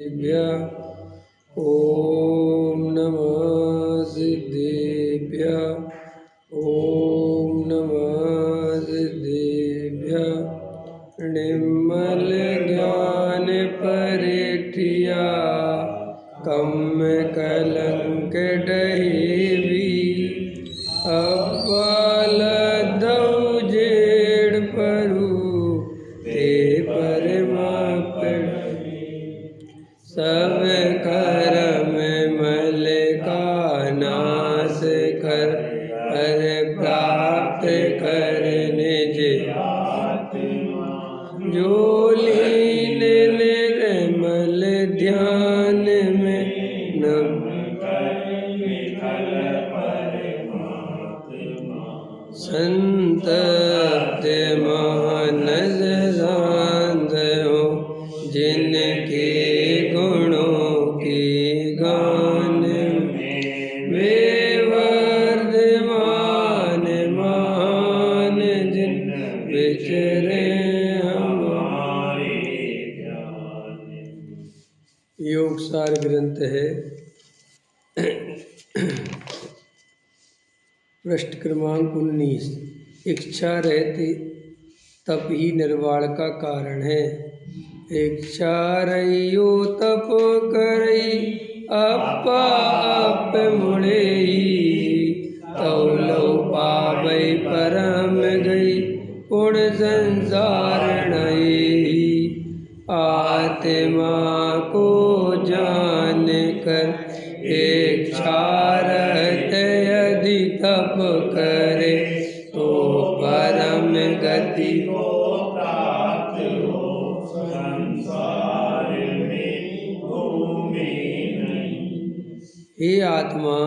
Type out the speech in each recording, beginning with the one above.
ॐ नमः सिद्धेभ्यः ॐ नमः सिद्धेभ्यः निर्मल ज्ञान परिठिया कम कलंक डहेवी अब्बाल दौजेड़ परु ते परमा सब कर्म मल का नाश कर हर प्राप्त कर निज जो लीन निर्मल ध्यान में संतप्त मानस शांत हो जिनके गुणों की गान वे वर्धमान मान जिन विचरे हमारे योग सार ग्रंथ है। पृष्ठ क्रमांक 19। इच्छा रहती तप ही निर्वाण का कारण है। इच्छा रहियो तप करई अपा अप मुड़ेई तौ लो पावई परम गई पुण्य संसार नई आत्मा को जान कर इच्छा रहते यदि तप करे तो परम गति को प्राप्त हो संसार में घूमे नहीं। हे आत्मा,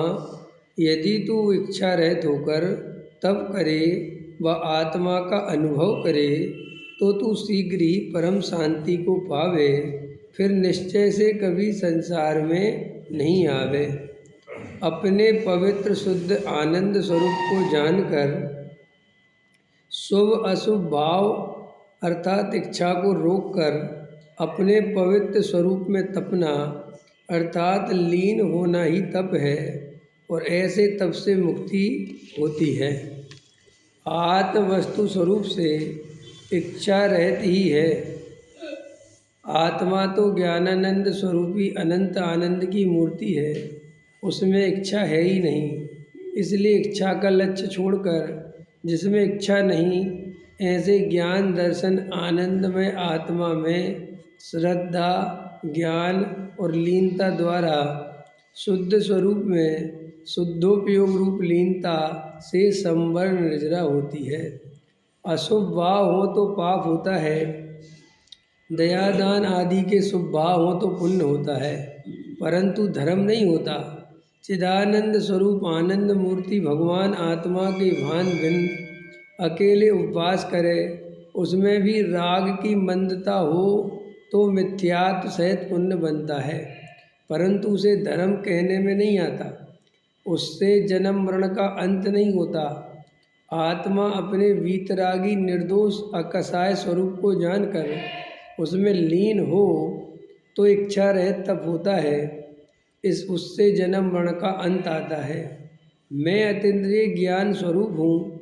यदि तू इच्छा रहित होकर तप करे व आत्मा का अनुभव करे तो तू शीघ्र ही परम शांति को पावे, फिर निश्चय से कभी संसार में नहीं आवे। अपने पवित्र शुद्ध आनंद स्वरूप को जानकर शुभ अशुभ भाव अर्थात इच्छा को रोककर अपने पवित्र स्वरूप में तपना अर्थात लीन होना ही तप है और ऐसे तप से मुक्ति होती है। आत्म वस्तु स्वरूप से इच्छा रहती ही है। आत्मा तो ज्ञानानंद स्वरूपी अनंत आनंद की मूर्ति है, उसमें इच्छा है ही नहीं। इसलिए इच्छा का लक्ष्य छोड़कर जिसमें इच्छा नहीं, ऐसे ज्ञान दर्शन आनंदमय आत्मा में श्रद्धा ज्ञान और लीनता द्वारा शुद्ध स्वरूप में शुद्धोपयोग रूप लीनता से संवरण निर्जरा होती है। अशुभ भाव हो तो पाप होता है, दयादान आदि के शुभ भाव हो तो पुण्य होता है, परंतु धर्म नहीं होता। चिदानंद स्वरूप आनंद मूर्ति भगवान आत्मा के भान भिन्न अकेले उपवास करे, उसमें भी राग की मंदता हो तो मिथ्यात्व सहित पुण्य बनता है, परंतु उसे धर्म कहने में नहीं आता। उससे जन्म मरण का अंत नहीं होता। आत्मा अपने वीतरागी निर्दोष अकसाय स्वरूप को जानकर उसमें लीन हो तो इच्छा रहित तप होता है। उससे जन्म मरण का अंत आता है। मैं अतीन्द्रिय ज्ञान स्वरूप हूँ,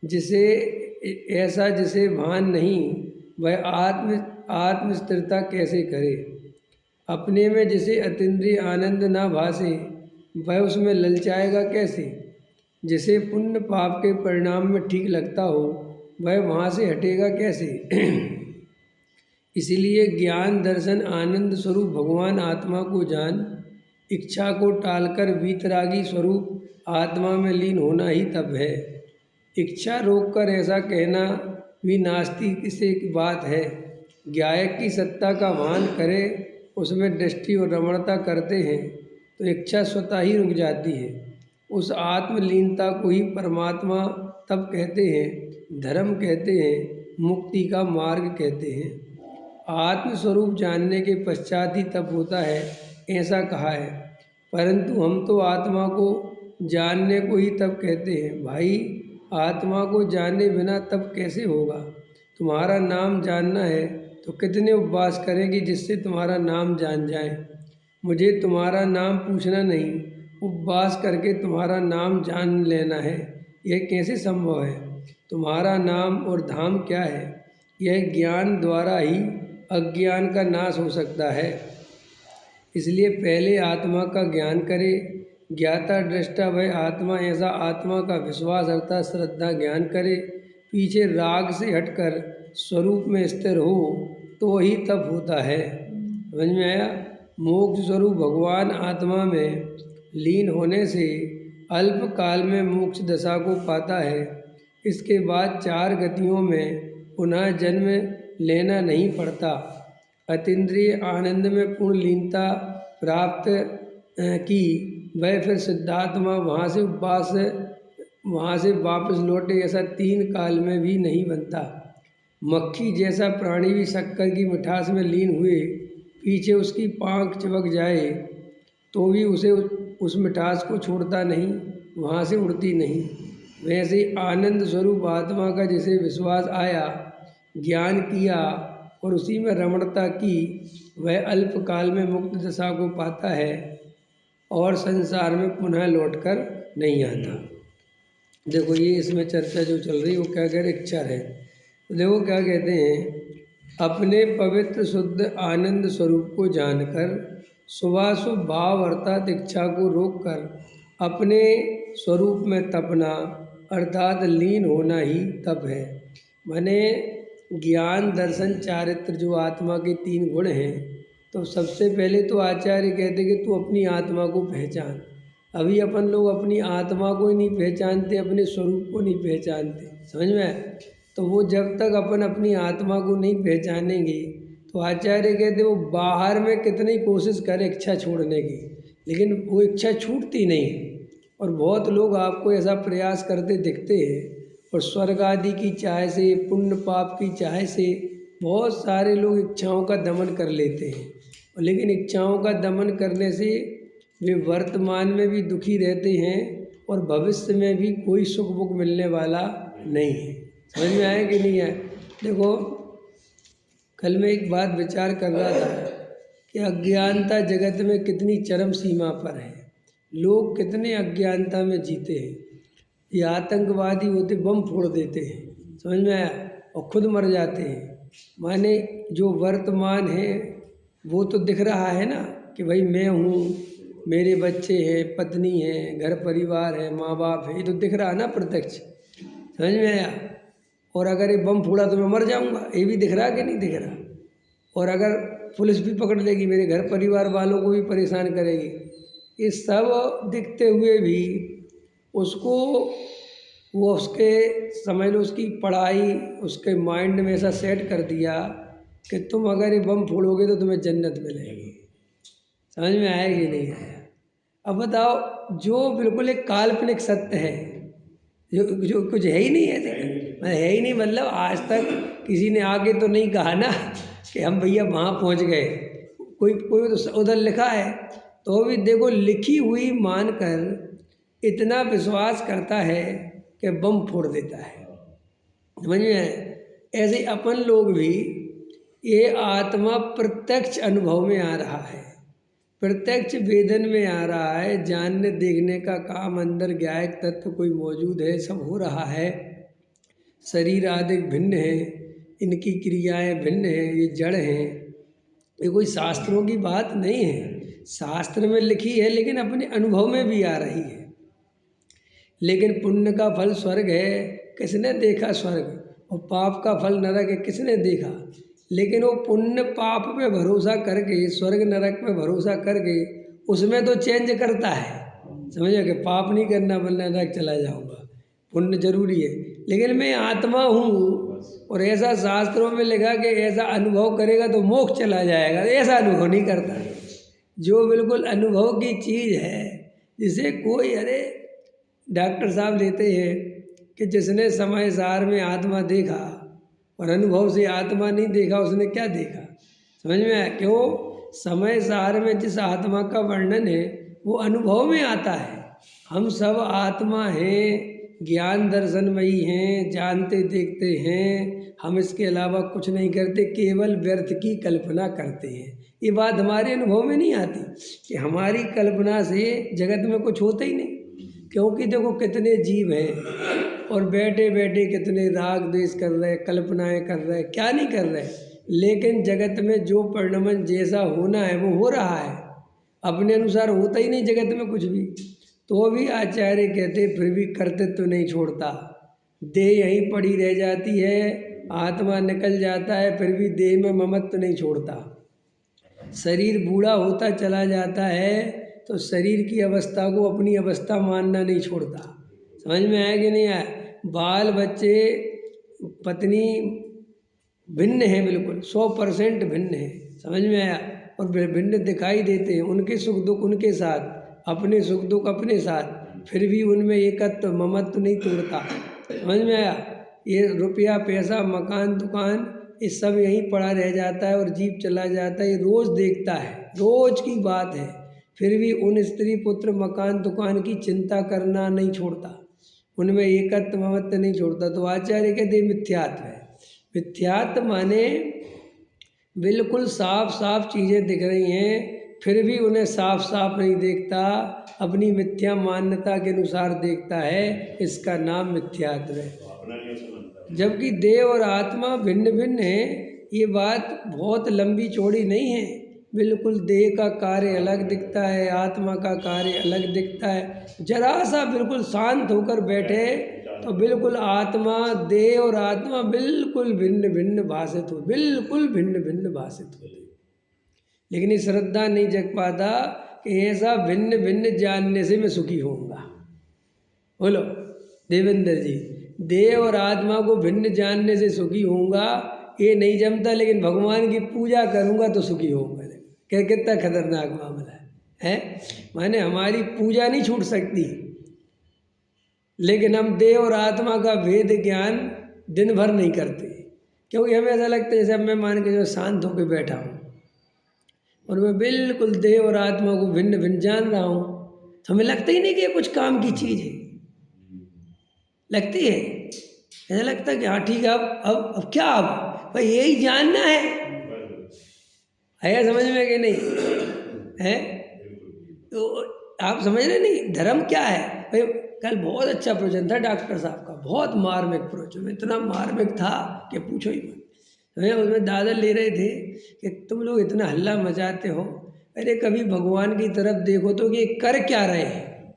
जिसे भान नहीं वह आत्म स्थिरता कैसे करे। अपने में जिसे अतीन्द्रिय आनंद ना भासे वह उसमें ललचाएगा कैसे। जिसे पुण्य पाप के परिणाम में ठीक लगता हो वह वहाँ से हटेगा कैसे। इसीलिए ज्ञान दर्शन आनंद स्वरूप भगवान आत्मा को जान, इच्छा को टालकर वीतरागी स्वरूप आत्मा में लीन होना ही तप है। इच्छा रोककर ऐसा कहना भी नास्तिक से एक बात है। गायक की सत्ता का भान करे, उसमें दृष्टि और रमणता करते हैं तो इच्छा स्वतः ही रुक जाती है। उस आत्मलीनता को ही परमात्मा तप कहते हैं, धर्म कहते हैं, मुक्ति का मार्ग कहते हैं। आत्मस्वरूप जानने के पश्चात ही तप होता है, ऐसा कहा है। परंतु हम तो आत्मा को जानने को ही तप कहते हैं। भाई, आत्मा को जाने बिना तप कैसे होगा। तुम्हारा नाम जानना है तो कितने उपवास करेंगे जिससे तुम्हारा नाम जान जाए। मुझे तुम्हारा नाम पूछना नहीं, उपवास करके तुम्हारा नाम जान लेना है। यह कैसे संभव है? तुम्हारा नाम और धाम क्या है? यह ज्ञान द्वारा ही अज्ञान का नाश हो सकता है। इसलिए पहले आत्मा का ज्ञान करे। ज्ञाता दृष्टा वह आत्मा, ऐसा आत्मा का विश्वास अर्थात श्रद्धा ज्ञान करे। पीछे राग से हटकर स्वरूप में स्थिर हो तो वही तप होता है। समझ में आया? मोक्ष स्वरूप भगवान आत्मा में लीन होने से अल्प काल में मोक्ष दशा को पाता है। इसके बाद 4 गतियों में पुनः जन्म लेना नहीं पड़ता। अतीन्द्रिय आनंद में पूर्ण लीनता प्राप्त की वह फिर सिद्धात्मा वहाँ से वापस लौटे, ऐसा 3 काल में भी नहीं बनता। मक्खी जैसा प्राणी भी शक्कर की मिठास में लीन हुए पीछे उसकी पाँख चिपक जाए तो भी उसे उस मिठास को छोड़ता नहीं, वहाँ से उड़ती नहीं। वैसे ही आनंद स्वरूप आत्मा का जिसे विश्वास आया, ज्ञान किया और उसी में रमणता की, वह अल्प काल में मुक्त दशा को पाता है और संसार में पुनः लौटकर नहीं आता। देखो ये इसमें चर्चा जो चल रही है वो क्या कह रहे, इच्छा है। तो देखो क्या कहते हैं, अपने पवित्र शुद्ध आनंद स्वरूप को जानकर शुभाशुभ भाव अर्थात इच्छा को रोककर अपने स्वरूप में तपना अर्थात लीन होना ही तप है। माने ज्ञान दर्शन चारित्र जो आत्मा के 3 गुण हैं, तो सबसे पहले तो आचार्य कहते कि तू अपनी आत्मा को पहचान। अभी अपन लोग अपनी आत्मा को ही नहीं पहचानते, अपने स्वरूप को नहीं पहचानते। समझ में आया? तो वो जब तक अपन अपनी आत्मा को नहीं पहचानेंगे तो आचार्य कहते वो बाहर में कितनी कोशिश करे इच्छा छोड़ने की, लेकिन वो इच्छा छूटती नहीं है। और बहुत लोग आपको ऐसा प्रयास करते दिखते हैं और स्वर्ग आदि की चाह से, पुण्य पाप की चाह से बहुत सारे लोग इच्छाओं का दमन कर लेते हैं। लेकिन इच्छाओं का दमन करने से वे वर्तमान में भी दुखी रहते हैं और भविष्य में भी कोई सुख बुख मिलने वाला नहीं है। समझ में आया कि नहीं आया? देखो कल मैं एक बात विचार कर रहा था कि अज्ञानता जगत में कितनी चरम सीमा पर है। लोग कितने अज्ञानता में जीते हैं। ये आतंकवादी होते बम फोड़ देते हैं, समझ में आया, और खुद मर जाते हैं। माने जो वर्तमान है वो तो दिख रहा है ना कि भाई मैं हूँ, मेरे बच्चे हैं, पत्नी है, घर परिवार है, माँ बाप है, ये तो दिख रहा है ना प्रत्यक्ष। समझ में आया? और अगर ये बम फोड़ा तो मैं मर जाऊंगा, ये भी दिख रहा कि नहीं दिख रहा? और अगर पुलिस भी पकड़ लेगी, मेरे घर परिवार वालों को भी परेशान करेगी, ये सब दिखते हुए भी उसको वो उसके समझ लो उसकी पढ़ाई उसके माइंड में ऐसा सेट कर दिया कि तुम अगर ये बम फोड़ोगे तो तुम्हें जन्नत मिलेगी। समझ में आया कि नहीं आया? अब बताओ, जो बिल्कुल एक काल्पनिक सत्य है, जो कुछ है ही नहीं है, है ही नहीं, मतलब आज तक किसी ने आगे तो नहीं कहा ना कि हम भैया वहाँ पहुँच गए। कोई तो उधर लिखा है तो भी देखो लिखी हुई मानकर इतना विश्वास करता है कि बम फोड़ देता है। समझ में आए? ऐसे ही अपन लोग भी, ये आत्मा प्रत्यक्ष अनुभव में आ रहा है, प्रत्यक्ष वेदन में आ रहा है, जानने देखने का काम अंदर ज्ञायक तत्व कोई मौजूद है, सब हो रहा है। शरीर आदि भिन्न है, इनकी क्रियाएं भिन्न हैं, ये जड़ हैं। ये कोई शास्त्रों की बात नहीं है, शास्त्र में लिखी है लेकिन अपने अनुभव में भी आ रही है। लेकिन पुण्य का फल स्वर्ग है, किसने देखा स्वर्ग? और पाप का फल नरक है, किसने देखा? लेकिन वो पुण्य पाप पे भरोसा करके, स्वर्ग नरक पे भरोसा करके उसमें तो चेंज करता है। समझो कि पाप नहीं करना वरना नरक चला जाऊंगा, पुण्य जरूरी है। लेकिन मैं आत्मा हूँ और ऐसा शास्त्रों में लिखा कि ऐसा अनुभव करेगा तो मोक्ष चला जाएगा, ऐसा अनुभव नहीं करता। जो बिल्कुल अनुभव की चीज़ है, जिसे कोई, अरे डॉक्टर साहब लेते हैं कि जिसने समय सार में आत्मा देखा और अनुभव से आत्मा नहीं देखा, उसने क्या देखा? समझ में आया? क्यों? समय सार में जिस आत्मा का वर्णन है वो अनुभव में आता है। हम सब आत्मा हैं, ज्ञान दर्शनमयी हैं, जानते देखते हैं, हम इसके अलावा कुछ नहीं करते, केवल व्यर्थ की कल्पना करते हैं। ये बात हमारे अनुभव में नहीं आती कि हमारी कल्पना से जगत में कुछ होता ही नहीं। क्योंकि देखो कितने जीव हैं और बैठे बैठे कितने राग द्वेष कर रहे, कल्पनाएं कर रहे, क्या नहीं कर रहे, लेकिन जगत में जो परिणमन जैसा होना है वो हो रहा है, अपने अनुसार होता ही नहीं जगत में कुछ भी। तो भी आचार्य कहते फिर भी कर्तृत्व नहीं छोड़ता, देह यहीं पड़ी रह जाती है, आत्मा निकल जाता है, फिर भी देह में ममत्व नहीं छोड़ता। शरीर बूढ़ा होता चला जाता है तो शरीर की अवस्था को अपनी अवस्था मानना नहीं छोड़ता। समझ में आया कि नहीं आया? बाल बच्चे पत्नी भिन्न है, बिल्कुल 100% भिन्न है। समझ में आया? और भिन्न दिखाई देते हैं, उनके सुख दुख उनके साथ, अपने सुख दुख अपने साथ, फिर भी उनमें एकत्व ममत्व नहीं तोड़ता। समझ में आया? ये रुपया पैसा मकान दुकान ये सब यहीं पड़ा रह जाता है और जीव चला जाता है, ये रोज़ देखता है, रोज़ की बात है, फिर भी उन स्त्री पुत्र मकान दुकान की चिंता करना नहीं छोड़ता, उनमें एकत्व ममत्व नहीं छोड़ता। तो आचार्य कहते मिथ्यात्व है। मिथ्यात्व माने बिल्कुल साफ साफ चीज़ें दिख रही हैं, फिर भी उन्हें साफ साफ नहीं देखता, अपनी मिथ्या मान्यता के अनुसार देखता है, इसका नाम मिथ्यात्व है। जबकि देह और आत्मा भिन्न भिन्न है, ये बात बहुत लंबी चौड़ी नहीं है। बिल्कुल देह का कार्य अलग दिखता है, आत्मा का कार्य अलग दिखता है। जरा सा बिल्कुल शांत होकर बैठे तो बिल्कुल आत्मा देह और आत्मा बिल्कुल भिन्न भिन्न भाषित हो, बिल्कुल भिन्न भिन्न भाषित हो। लेकिन ये श्रद्धा नहीं जग पाता कि ऐसा भिन्न भिन्न जानने से मैं सुखी होऊंगा। बोलो देवेंद्र जी, देह और आत्मा को भिन्न जानने से सुखी होऊंगा ये नहीं जमता, लेकिन भगवान की पूजा करूंगा तो सुखी होऊंगा। क्या कितना खतरनाक मामला है? माने हमारी पूजा नहीं छूट सकती, लेकिन हम देह और आत्मा का भेद ज्ञान दिन भर नहीं करते, क्योंकि हमें ऐसा लगता है जैसे अब मैं मान के जो शांत होकर बैठा हूँ और मैं बिल्कुल देह और आत्मा को भिन्न भिन्न जान रहा हूँ, तो हमें लगता ही नहीं कि ये कुछ काम की चीज़ है। लगती है, ऐसा लगता है कि हाँ ठीक है, अब क्या, अब भाई यही जानना है समझ में कि नहीं है? तो आप समझ रहे नहीं धर्म क्या है भाई। कल बहुत अच्छा प्रवचन था डॉक्टर साहब का, बहुत मार्मिक प्रवचन, इतना मार्मिक था कि पूछो ही मत। हमें उसमें दादा ले रहे थे कि तुम लोग इतना हल्ला मचाते हो, अरे कभी भगवान की तरफ देखो तो कि कर क्या रहे हैं,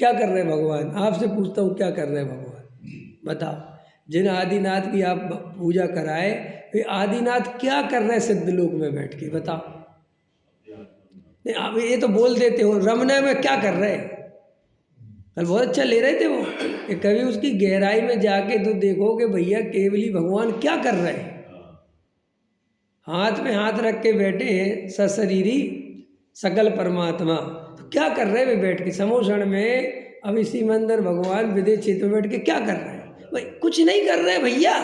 क्या कर रहे हैं भगवान? आपसे पूछता हूँ क्या कर रहे हैं भगवान, बताओ। जिन आदिनाथ की आप पूजा कराए, वे आदिनाथ क्या कर रहे हैं सिद्ध लोक में बैठ के, बताओ। नहीं आप ये तो बोल देते हो, रमना में क्या कर रहे हैं? कल बहुत अच्छा ले रहे थे वो, कि कभी उसकी गहराई में जाके तो देखो कि भैया केवली भगवान क्या कर रहे हैं। हाथ में हाथ रख के बैठे हैं सशरीरी सकल परमात्मा, तो क्या कर रहे हैं वे बैठ के समोषण में? अब इसी मंदिर भगवान विदेश क्षेत्र में बैठ के क्या कर रहे हैं भाई? कुछ नहीं कर रहे भैया।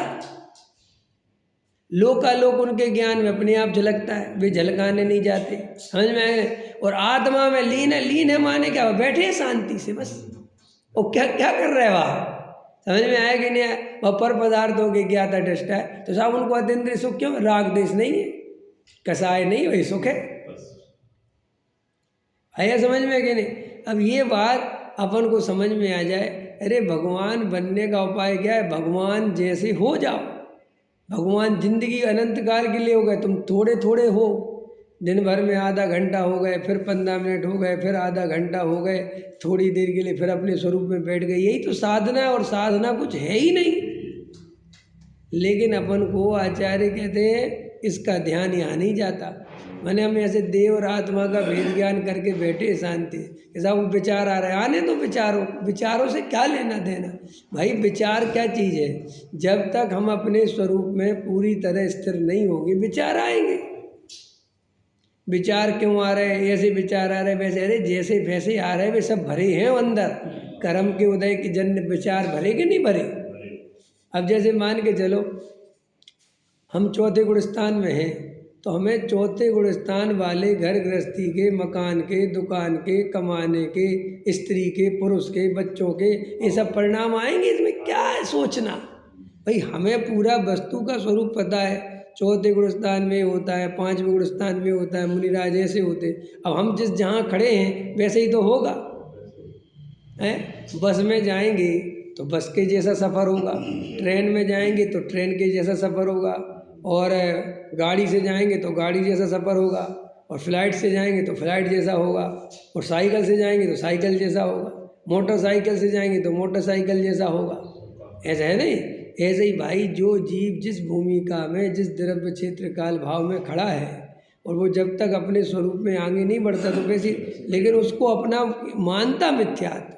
लोकालोक उनके ज्ञान में अपने आप झलकता है, वे झलकाने नहीं जाते। समझ में आए? और आत्मा में लीन है, लीन है माने क्या? बैठे हैं शांति से बस। और क्या क्या कर रहे हैं वहाँ? समझ में आया कि नहीं आया? वह पर पदार्थों की ज्ञाता दृष्टा है, तो साहब उनको अतीन्द्रिय सुख क्यों? राग देश नहीं है, कसाय नहीं, वही सुख है। आया समझ में कि नहीं? अब ये बात अपन को समझ में आ जाए, अरे भगवान बनने का उपाय क्या है? भगवान जैसे हो जाओ। भगवान जिंदगी अनंत काल के लिए हो गए, तुम थोड़े थोड़े हो। दिन भर में आधा घंटा हो गए, फिर 15 मिनट हो गए, फिर आधा घंटा हो गए, थोड़ी देर के लिए फिर अपने स्वरूप में बैठ गए। यही तो साधना है, और साधना कुछ है ही नहीं। लेकिन अपन को आचार्य कहते हैं इसका ध्यान यहाँ नहीं जाता। मैंने हम ऐसे देह और आत्मा का भेद ज्ञान करके बैठे शांति, ऐसा वो विचार आ रहा है, आने तो विचारों से क्या लेना देना भाई? विचार क्या चीज़ है? जब तक हम अपने स्वरूप में पूरी तरह स्थिर नहीं होंगे विचार आएंगे। विचार क्यों आ रहे हैं? ऐसे विचार आ रहे हैं, वैसे, अरे जैसे वैसे आ रहे हैं, वे सब भरे हैं अंदर। कर्म के उदय के जन्य विचार भरे कि नहीं भरे? अब जैसे मान के चलो हम चौथे गुण स्थान में हैं, तो हमें चौथे गुण स्थान वाले घर गृहस्थी के, मकान के, दुकान के, कमाने के, स्त्री के, पुरुष के, बच्चों के, ये सब परिणाम आएंगे। इसमें क्या है सोचना? भाई हमें पूरा वस्तु का स्वरूप पता है। चौथे गुण स्थान में होता है, पांचवें गुण स्थान में होता है, मुनिराज ऐसे होते। अब हम जिस जहाँ खड़े हैं वैसे ही तो होगा है। बस में जाएंगे तो बस के जैसा सफ़र होगा, ट्रेन में जाएंगे तो ट्रेन के जैसा सफ़र होगा, और गाड़ी से जाएंगे तो गाड़ी जैसा सफ़र होगा, और फ्लाइट से जाएंगे तो फ्लाइट जैसा होगा, और साइकिल से जाएंगे तो साइकिल जैसा होगा, मोटरसाइकिल से जाएंगे तो मोटरसाइकिल जैसा होगा। ऐसा है नहीं? ऐसे ही भाई जो जीव जिस भूमिका में, जिस द्रव्य क्षेत्र काल भाव में खड़ा है, और वो जब तक अपने स्वरूप में आगे नहीं बढ़ता तो वैसे, लेकिन उसको अपना मानता मिथ्यात्व।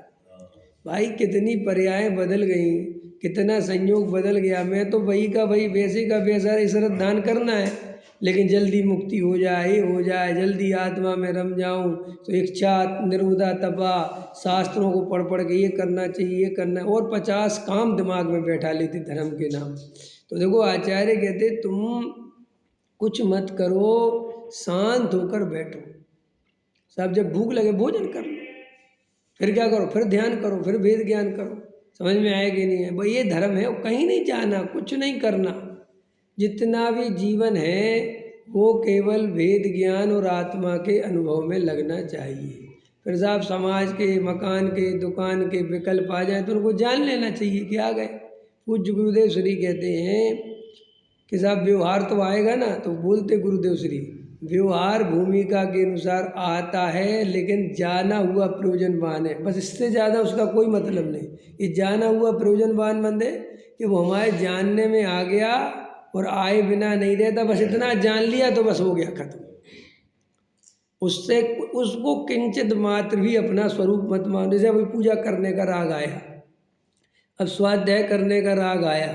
भाई कितनी पर्याय बदल गई, कितना संयोग बदल गया। मैं तो वही का वही, वैसे का वैसा ही श्रद्धान करना है, लेकिन जल्दी मुक्ति हो जाए, हो जाए, जल्दी आत्मा में रम जाऊं, तो इच्छा निर्मुदा तपा, शास्त्रों को पढ़ पढ़ के ये करना चाहिए, ये करना, और 50 काम दिमाग में बैठा लेते धर्म के नाम। तो देखो आचार्य कहते तुम कुछ मत करो, शांत होकर बैठो। सब जब भूख लगे भोजन कर लो, फिर क्या करो, फिर ध्यान करो, फिर वेद ज्ञान करो। समझ में आए कि नहीं है? भाई ये धर्म है, कहीं नहीं जाना, कुछ नहीं करना। जितना भी जीवन है वो केवल वेद ज्ञान और आत्मा के अनुभव में लगना चाहिए। फिर साहब समाज के, मकान के, दुकान के विकल्प आ जाए तो उनको जान लेना चाहिए कि आ गए। पूज्य गुरुदेव श्री कहते हैं कि साहब व्यवहार तो आएगा ना, तो बोलते गुरुदेव श्री व्यवहार भूमिका के अनुसार आता है, लेकिन जाना हुआ प्रयोजनवान है। बस इससे ज़्यादा उसका कोई मतलब नहीं। ये जाना हुआ प्रयोजनवान बंदे कि वो हमारे जानने में आ गया और आए बिना नहीं रहता, बस इतना जान लिया तो बस हो गया खत्म। उससे उसको किंचित मात्र भी अपना स्वरूप मत मान। जैसे अभी पूजा करने का राग आया, अब स्वाध्याय करने का राग आया,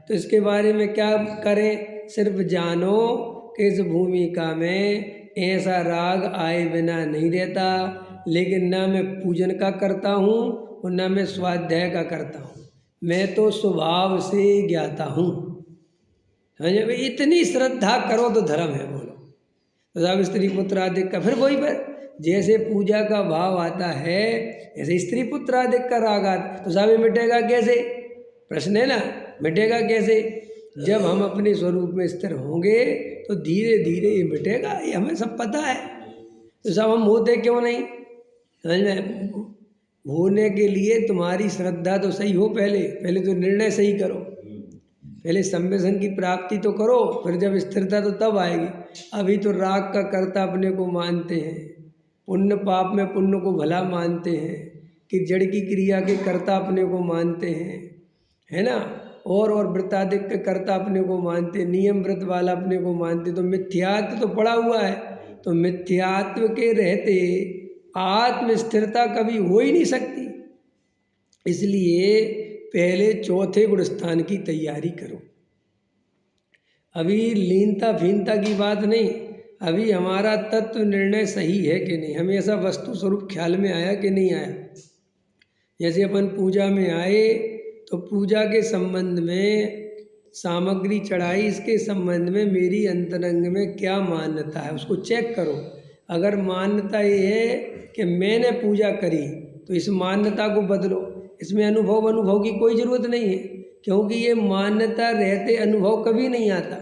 तो इसके बारे में क्या करें? सिर्फ जानो कि इस भूमिका में ऐसा राग आए बिना नहीं रहता, लेकिन ना मैं पूजन का करता हूँ और ना मैं स्वाध्याय का करता हूँ, मैं तो स्वभाव से ज्ञाता हूँ। समझे? इतनी श्रद्धा करो तो धर्म है। बोलो तो साहब स्त्री पुत्र आदि का, फिर वही पर जैसे पूजा का भाव आता है ऐसे स्त्री पुत्र आदि का राग आता, तो साहब ये मिटेगा कैसे? प्रश्न है ना, मिटेगा कैसे? जब हम अपने स्वरूप में स्थिर होंगे तो धीरे धीरे ये मिटेगा, ये हमें सब पता है। तो साहब हम होते क्यों नहीं? समझ में? होने के लिए तुम्हारी श्रद्धा तो सही हो, पहले तो निर्णय सही करो, पहले संवेदन की प्राप्ति तो करो, फिर जब स्थिरता तो तब आएगी। अभी तो राग का कर्ता अपने को मानते हैं, पुण्य पाप में पुण्य को भला मानते हैं, कि जड़ की क्रिया के कर्ता अपने को मानते हैं, है ना, और व्रताधिक के कर्ता अपने को मानते, नियम व्रत वाला अपने को मानते। तो मिथ्यात्व तो पड़ा हुआ है, तो मिथ्यात्व के रहते आत्म स्थिरता कभी हो ही नहीं सकती। इसलिए पहले चौथे गुण स्थान की तैयारी करो। अभी लीनता भीनता की बात नहीं, अभी हमारा तत्व निर्णय सही है कि नहीं, हमें ऐसा वस्तु स्वरूप ख्याल में आया कि नहीं आया। जैसे अपन पूजा में आए तो पूजा के संबंध में, सामग्री चढ़ाई, इसके संबंध में मेरी अंतरंग में क्या मान्यता है उसको चेक करो। अगर मान्यता ये है कि मैंने पूजा करी तो इस मान्यता को बदलो। इसमें अनुभव की कोई ज़रूरत नहीं है, क्योंकि ये मान्यता रहते अनुभव कभी नहीं आता।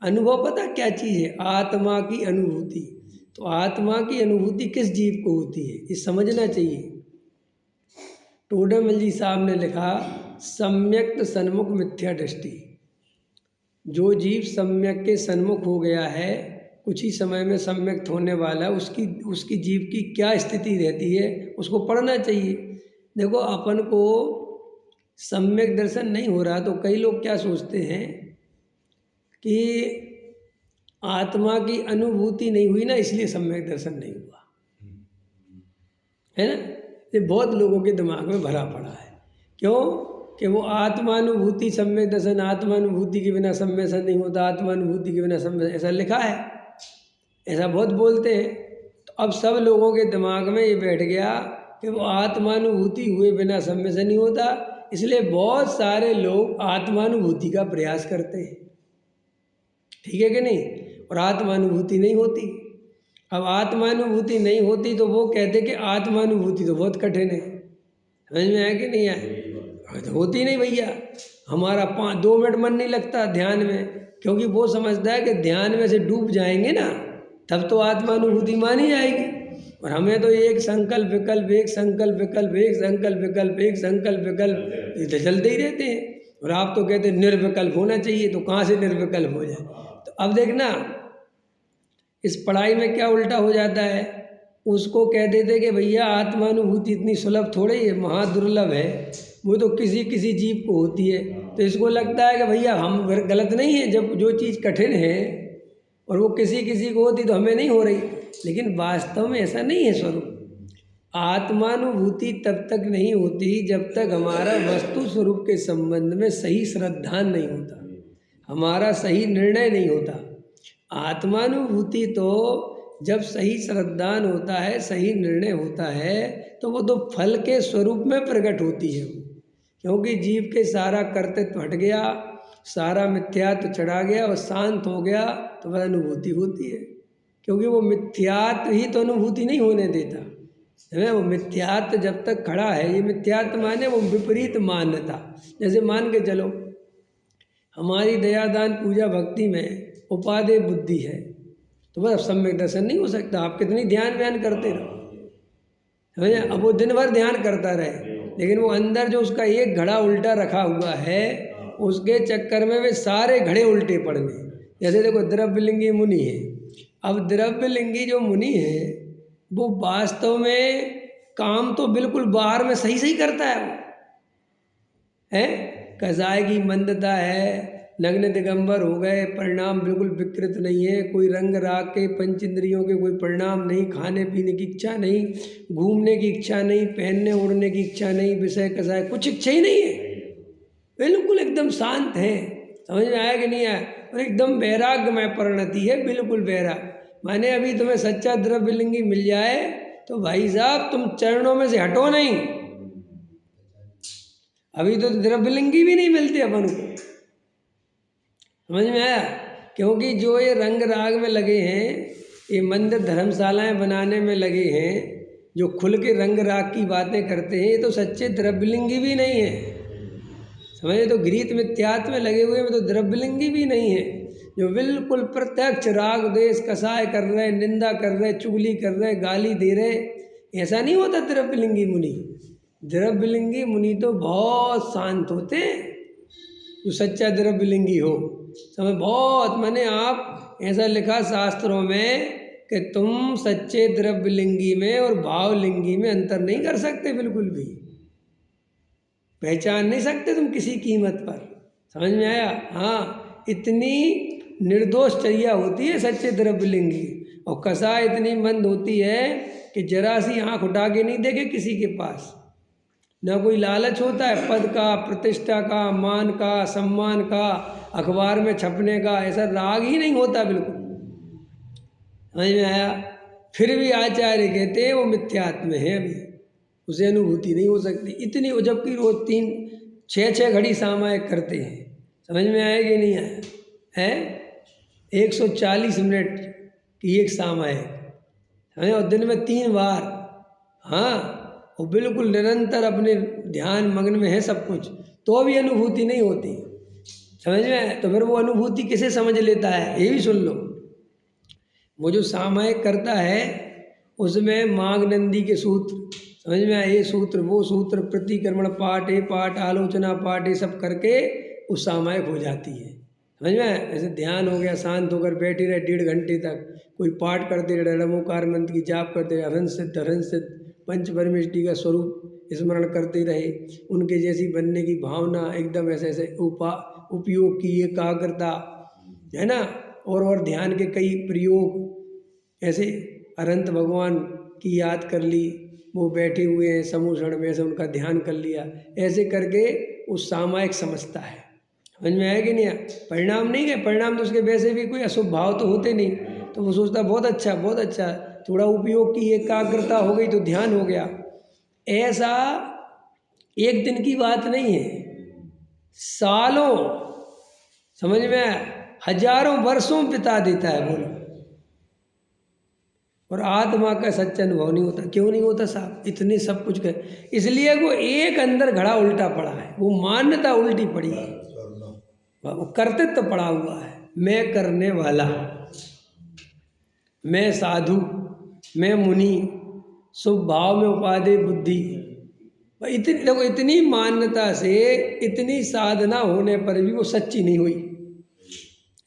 अनुभव पता क्या चीज़ है? आत्मा की अनुभूति। तो आत्मा की अनुभूति किस जीव को होती है ये समझना चाहिए। टोडेमल जी साहब ने लिखा, सम्यक्त सन्मुख मिथ्या दृष्टि। जो जीव सम्यक के सन्मुख हो गया है, कुछ ही समय में सम्यक्त होने वाला, उसकी जीव की क्या स्थिति रहती है उसको पढ़ना चाहिए। देखो अपन को सम्यक दर्शन नहीं हो रहा तो कई लोग क्या सोचते हैं कि आत्मा की अनुभूति नहीं हुई ना, इसलिए सम्यक दर्शन नहीं हुआ, है ना। ये बहुत लोगों के दिमाग में भरा पड़ा है। क्यों? कि वो आत्मानुभूति सम्यक दर्शन, आत्मानुभूति के बिना सम्यक दर्शन नहीं होता, आत्मानुभूति के बिना सम्यक, ऐसा लिखा है, ऐसा बहुत बोलते हैं। तो अब सब लोगों के दिमाग में ये बैठ गया कि वो आत्मानुभूति हुए बिना सम्यक दर्शन नहीं होता, इसलिए बहुत सारे लोग आत्मानुभूति का प्रयास करते हैं। ठीक है कि नहीं? और आत्मानुभूति नहीं होती। अब आत्मानुभूति नहीं होती तो वो कहते कि आत्मानुभूति तो बहुत कठिन है। समझ में आया कि नहीं आया? तो होती नहीं भैया। हमारा 2 मिनट मन नहीं लगता ध्यान में, क्योंकि वो समझता है कि ध्यान में से डूब जाएंगे ना तब तो आत्मानुभूति मानी जाएगी। और हमें तो एक संकल्प विकल्प, एक संकल्प विकल्प, एक संकल्प विकल्प, एक संकल्प विकल्प, ये तो चलते ही रहते हैं। और आप तो कहते हैं निर्विकल्प होना चाहिए, तो कहाँ से निर्विकल्प हो जाए? तो अब देखना इस पढ़ाई में क्या उल्टा हो जाता है। उसको कह देते कि भैया आत्मानुभूति इतनी सुलभ थोड़ी है, महादुर्लभ है, वो तो किसी किसी जीव को होती है। तो इसको लगता है कि भैया हम गलत नहीं है, जब जो चीज़ कठिन है और वो किसी किसी को होती तो हमें नहीं हो रही। लेकिन वास्तव में ऐसा नहीं है स्वरूप। आत्मानुभूति तब तक नहीं होती जब तक हमारा वस्तु स्वरूप के संबंध में सही श्रद्धान नहीं होता, हमारा सही निर्णय नहीं होता। आत्मानुभूति तो जब सही श्रद्धान होता है, सही निर्णय होता है, तो वो तो फल के स्वरूप में प्रकट होती है। क्योंकि जीव के सारा कर्तृत्व हट गया, सारा मिथ्यात्व चढ़ा गया और शांत हो गया, तो वह अनुभूति होती है। क्योंकि वो मिथ्यात्व ही तो अनुभूति नहीं होने देता है। वो मिथ्यात्व जब तक खड़ा है, ये मिथ्यात्व माने वो विपरीत मान्यता। जैसे मान के चलो हमारी दयादान पूजा भक्ति में उपादेय बुद्धि है, तो बस सम्यक दर्शन नहीं हो सकता। आप कितनी ध्यान व्यान करते रहो, समझे? अब वो दिन भर ध्यान करता रहे, लेकिन वो अंदर जो उसका एक घड़ा उल्टा रखा हुआ है, उसके चक्कर में वे सारे घड़े उल्टे पड़ने। जैसे देखो द्रव्यलिंगी मुनि है। अब द्रव्यलिंगी जो मुनि है वो वास्तव में काम तो बिल्कुल बाहर में सही सही करता है। वो है कसाय की मंदता है, नग्न दिगंबर हो गए, परिणाम बिल्कुल विकृत नहीं है, कोई रंग राग के पंच इंद्रियों के कोई परिणाम नहीं, खाने पीने की इच्छा नहीं, घूमने की इच्छा नहीं, पहनने ओढ़ने की इच्छा नहीं, विषय कसाय कुछ इच्छा ही नहीं है, बिल्कुल एकदम शांत है। समझ में आया कि नहीं आया? और एकदम वैराग्यमय परिणति है, बिल्कुल वैराग। माने अभी तुम्हें सच्चा द्रव्यलिंगी मिल जाए तो भाई साहब तुम चरणों में से हटो नहीं। अभी तो द्रव्यलिंगी भी नहीं मिलती अपन को, समझ में आया? क्योंकि जो ये रंग राग में लगे हैं, ये मंदिर धर्मशालाएं बनाने में लगे हैं, जो खुल के रंग राग की बातें करते हैं, ये तो सच्चे द्रव्यलिंगी भी नहीं है। समझे? तो गृहीत मिथ्यात्व में लगे हुए में तो द्रव्यलिंगी भी नहीं है। जो बिल्कुल प्रत्यक्ष राग देश कसाय कर रहे, निंदा कर रहे, चुगली कर रहे, गाली दे रहे, ऐसा नहीं होता द्रव्यलिंगी मुनि। द्रव्यलिंगी मुनि तो बहुत शांत होते हैं, जो सच्चा द्रव्यलिंगी हो। समझ? बहुत माने आप ऐसा लिखा शास्त्रों में कि तुम सच्चे द्रव्यलिंगी में और भावलिंगी में अंतर नहीं कर सकते, बिल्कुल भी पहचान नहीं सकते तुम किसी कीमत पर। समझ में आया? हाँ, इतनी निर्दोष चर्या होती है सच्चे द्रव्यलिंगी। और कसाय इतनी मंद होती है कि जरा सी आँख उठा के नहीं देखे किसी के पास। ना कोई लालच होता है पद का, प्रतिष्ठा का, मान का, सम्मान का, अखबार में छपने का, ऐसा राग ही नहीं होता बिल्कुल। समझ में आया? फिर भी आचार्य कहते हैं वो मिथ्यात्व में है, अभी उसे अनुभूति नहीं हो सकती इतनी। जबकि रोज 3-6 घड़ी सामायिक करते हैं। समझ में आया कि नहीं आया? है 140 मिनट की एक सामायिक, समझे? और दिन में 3 बार। हाँ, और बिल्कुल निरंतर अपने ध्यान मग्न में है सब कुछ, तो भी अनुभूति नहीं होती। समझ में? तो फिर वो अनुभूति किसे समझ लेता है, ये भी सुन लो। वो जो सामायिक करता है उसमें मागनंदी के सूत्र, समझ में आए? ये सूत्र वो सूत्र, प्रतिक्रमण पाठ, ये पाठ, आलोचना पाठ, ये सब करके उस सामायिक हो जाती है। समझ में आए? ऐसे ध्यान हो गया, शांत होकर बैठी रहे 1.5 घंटे तक, कोई पाठ करते रहे, नमोकार मंत्र की जाप करते रहे, हरन सिद्ध पंच परमेष्टि का स्वरूप स्मरण करते रहे, उनके जैसी बनने की भावना, एकदम ऐसे ऐसे उपयोग की एकाग्रता, है ना? और ध्यान के कई प्रयोग, ऐसे अनंत भगवान की याद कर ली, वो बैठे हुए हैं समूषण में, ऐसे उनका ध्यान कर लिया, ऐसे करके उस सामायिक समझता है। समझ में आया कि नहीं? परिणाम नहीं है, परिणाम तो उसके वैसे भी कोई अशुभ भाव तो होते नहीं, तो वो सोचता बहुत अच्छा बहुत अच्छा, थोड़ा उपयोग की एकाग्रता हो गई तो ध्यान हो गया। ऐसा एक दिन की बात नहीं है, सालों, समझ में आया? हजारों वर्षों बिता देता है बोलो, और आत्मा का सच्चा अनुभव नहीं होता। क्यों नहीं होता साहब? इतने सब कुछ कर, इसलिए वो एक अंदर घड़ा उल्टा पड़ा है, वो मान्यता उल्टी पड़ी है, वो कर्तृत्व तो पड़ा हुआ है। मैं करने वाला, मैं साधु, मैं मुनि, शुभ भाव में उपाधि बुद्धि, इतनी देखो, इतनी मान्यता से इतनी साधना होने पर भी वो सच्ची नहीं हुई।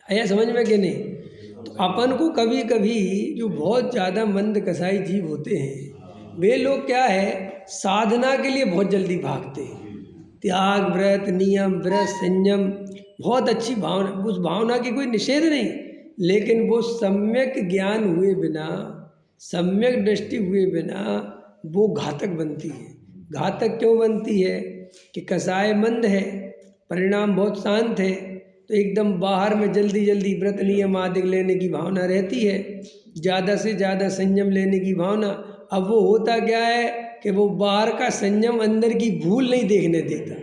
आया समझ में कि नहीं? तो अपन को कभी कभी जो बहुत ज़्यादा मंद कसाई जीव होते हैं, वे लोग क्या है, साधना के लिए बहुत जल्दी भागते हैं। त्याग, व्रत, नियम, व्रत, संयम, बहुत अच्छी भावना, उस भावना की कोई निषेध नहीं, लेकिन वो सम्यक ज्ञान हुए बिना, सम्यक दृष्टि हुए बिना वो घातक बनती है। घातक क्यों बनती है? कि कसाय मंद है, परिणाम बहुत शांत है, तो एकदम बाहर में जल्दी जल्दी व्रत नियम आदि लेने की भावना रहती है, ज़्यादा से ज़्यादा संयम लेने की भावना। अब वो होता क्या है कि वो बाहर का संयम अंदर की भूल नहीं देखने देता।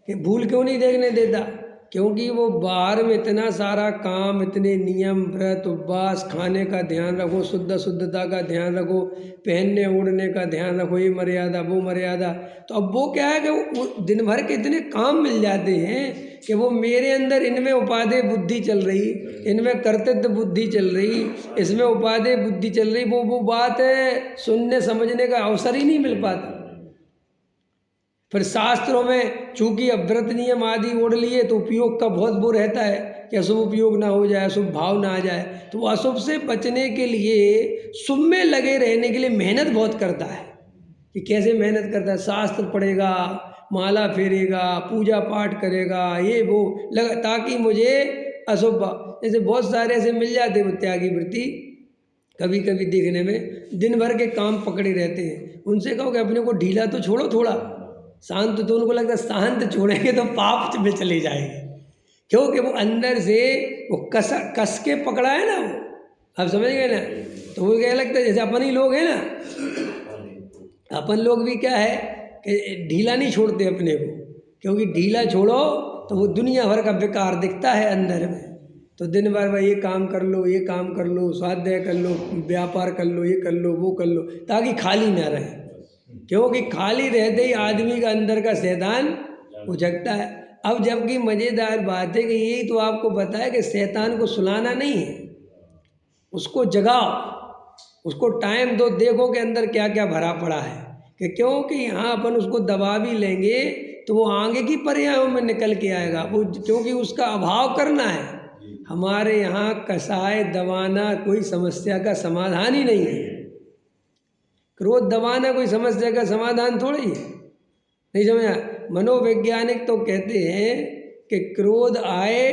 कि भूल क्यों नहीं देखने देता? क्योंकि वो बाहर में इतना सारा काम, इतने नियम, व्रत, उपवास, खाने का ध्यान रखो, शुद्धता का ध्यान रखो, पहनने ओढ़ने का ध्यान रखो, ये मर्यादा वो मर्यादा। तो अब वो क्या है कि वो दिन भर के इतने काम मिल जाते हैं कि वो मेरे अंदर, इनमें उपादेय बुद्धि चल रही, इनमें कर्तव्य बुद्धि चल रही, इसमें उपादेय बुद्धि चल रही, वो बात है सुनने समझने का अवसर ही नहीं मिल पाता। फिर शास्त्रों में चूंकि अब व्रत नियम आदि ओढ़ लिए तो उपयोग का बहुत वो रहता है कि अशुभ उपयोग ना हो जाए, अशुभ भाव ना आ जाए, तो वो अशुभ से बचने के लिए शुभ में लगे रहने के लिए मेहनत बहुत करता है। कि कैसे मेहनत करता है? शास्त्र पढ़ेगा, माला फेरेगा, पूजा पाठ करेगा, ये वो लगा, ताकि मुझे अशुभ, जैसे बहुत सारे ऐसे मिल जाते वो त्यागी वृत्ति, कभी कभी देखने में दिन भर के काम पकड़े रहते हैं। उनसे कहो कि अपने को ढीला तो छोड़ो थोड़ा, शांत, तो उनको लगता है शांत छोड़ेंगे तो पाप में चले जाएंगे, क्योंकि वो अंदर से वो कस के पकड़ा है ना, वो आप समझ गए ना। तो वो क्या लगता है, जैसे अपन ही लोग हैं ना, अपन लोग भी क्या है कि ढीला नहीं छोड़ते अपने को, क्योंकि ढीला छोड़ो तो वो दुनिया भर का बेकार दिखता है अंदर में। तो दिन भर भाई ये काम कर लो, ये काम कर लो, स्वाध्याय कर लो, व्यापार कर लो, ये कर लो, वो कर लो, ताकि खाली ना रहे। क्योंकि खाली रहते ही आदमी का अंदर का शैतान उजगता है। अब जबकि मज़ेदार बात है कि यही तो आपको पता है कि शैतान को सुलाना नहीं है, उसको जगाओ, उसको टाइम दो, देखो कि अंदर क्या क्या भरा पड़ा है। कि क्योंकि यहाँ अपन उसको दबा भी लेंगे तो वो आगे की पर्यायों में निकल के आएगा, वो क्योंकि उसका अभाव करना है। हमारे यहाँ कसाय दबाना कोई समस्या का समाधान ही नहीं है। क्रोध दबाना कोई समस्या का समाधान थोड़ी है, नहीं समझा? मनोवैज्ञानिक तो कहते हैं कि क्रोध आए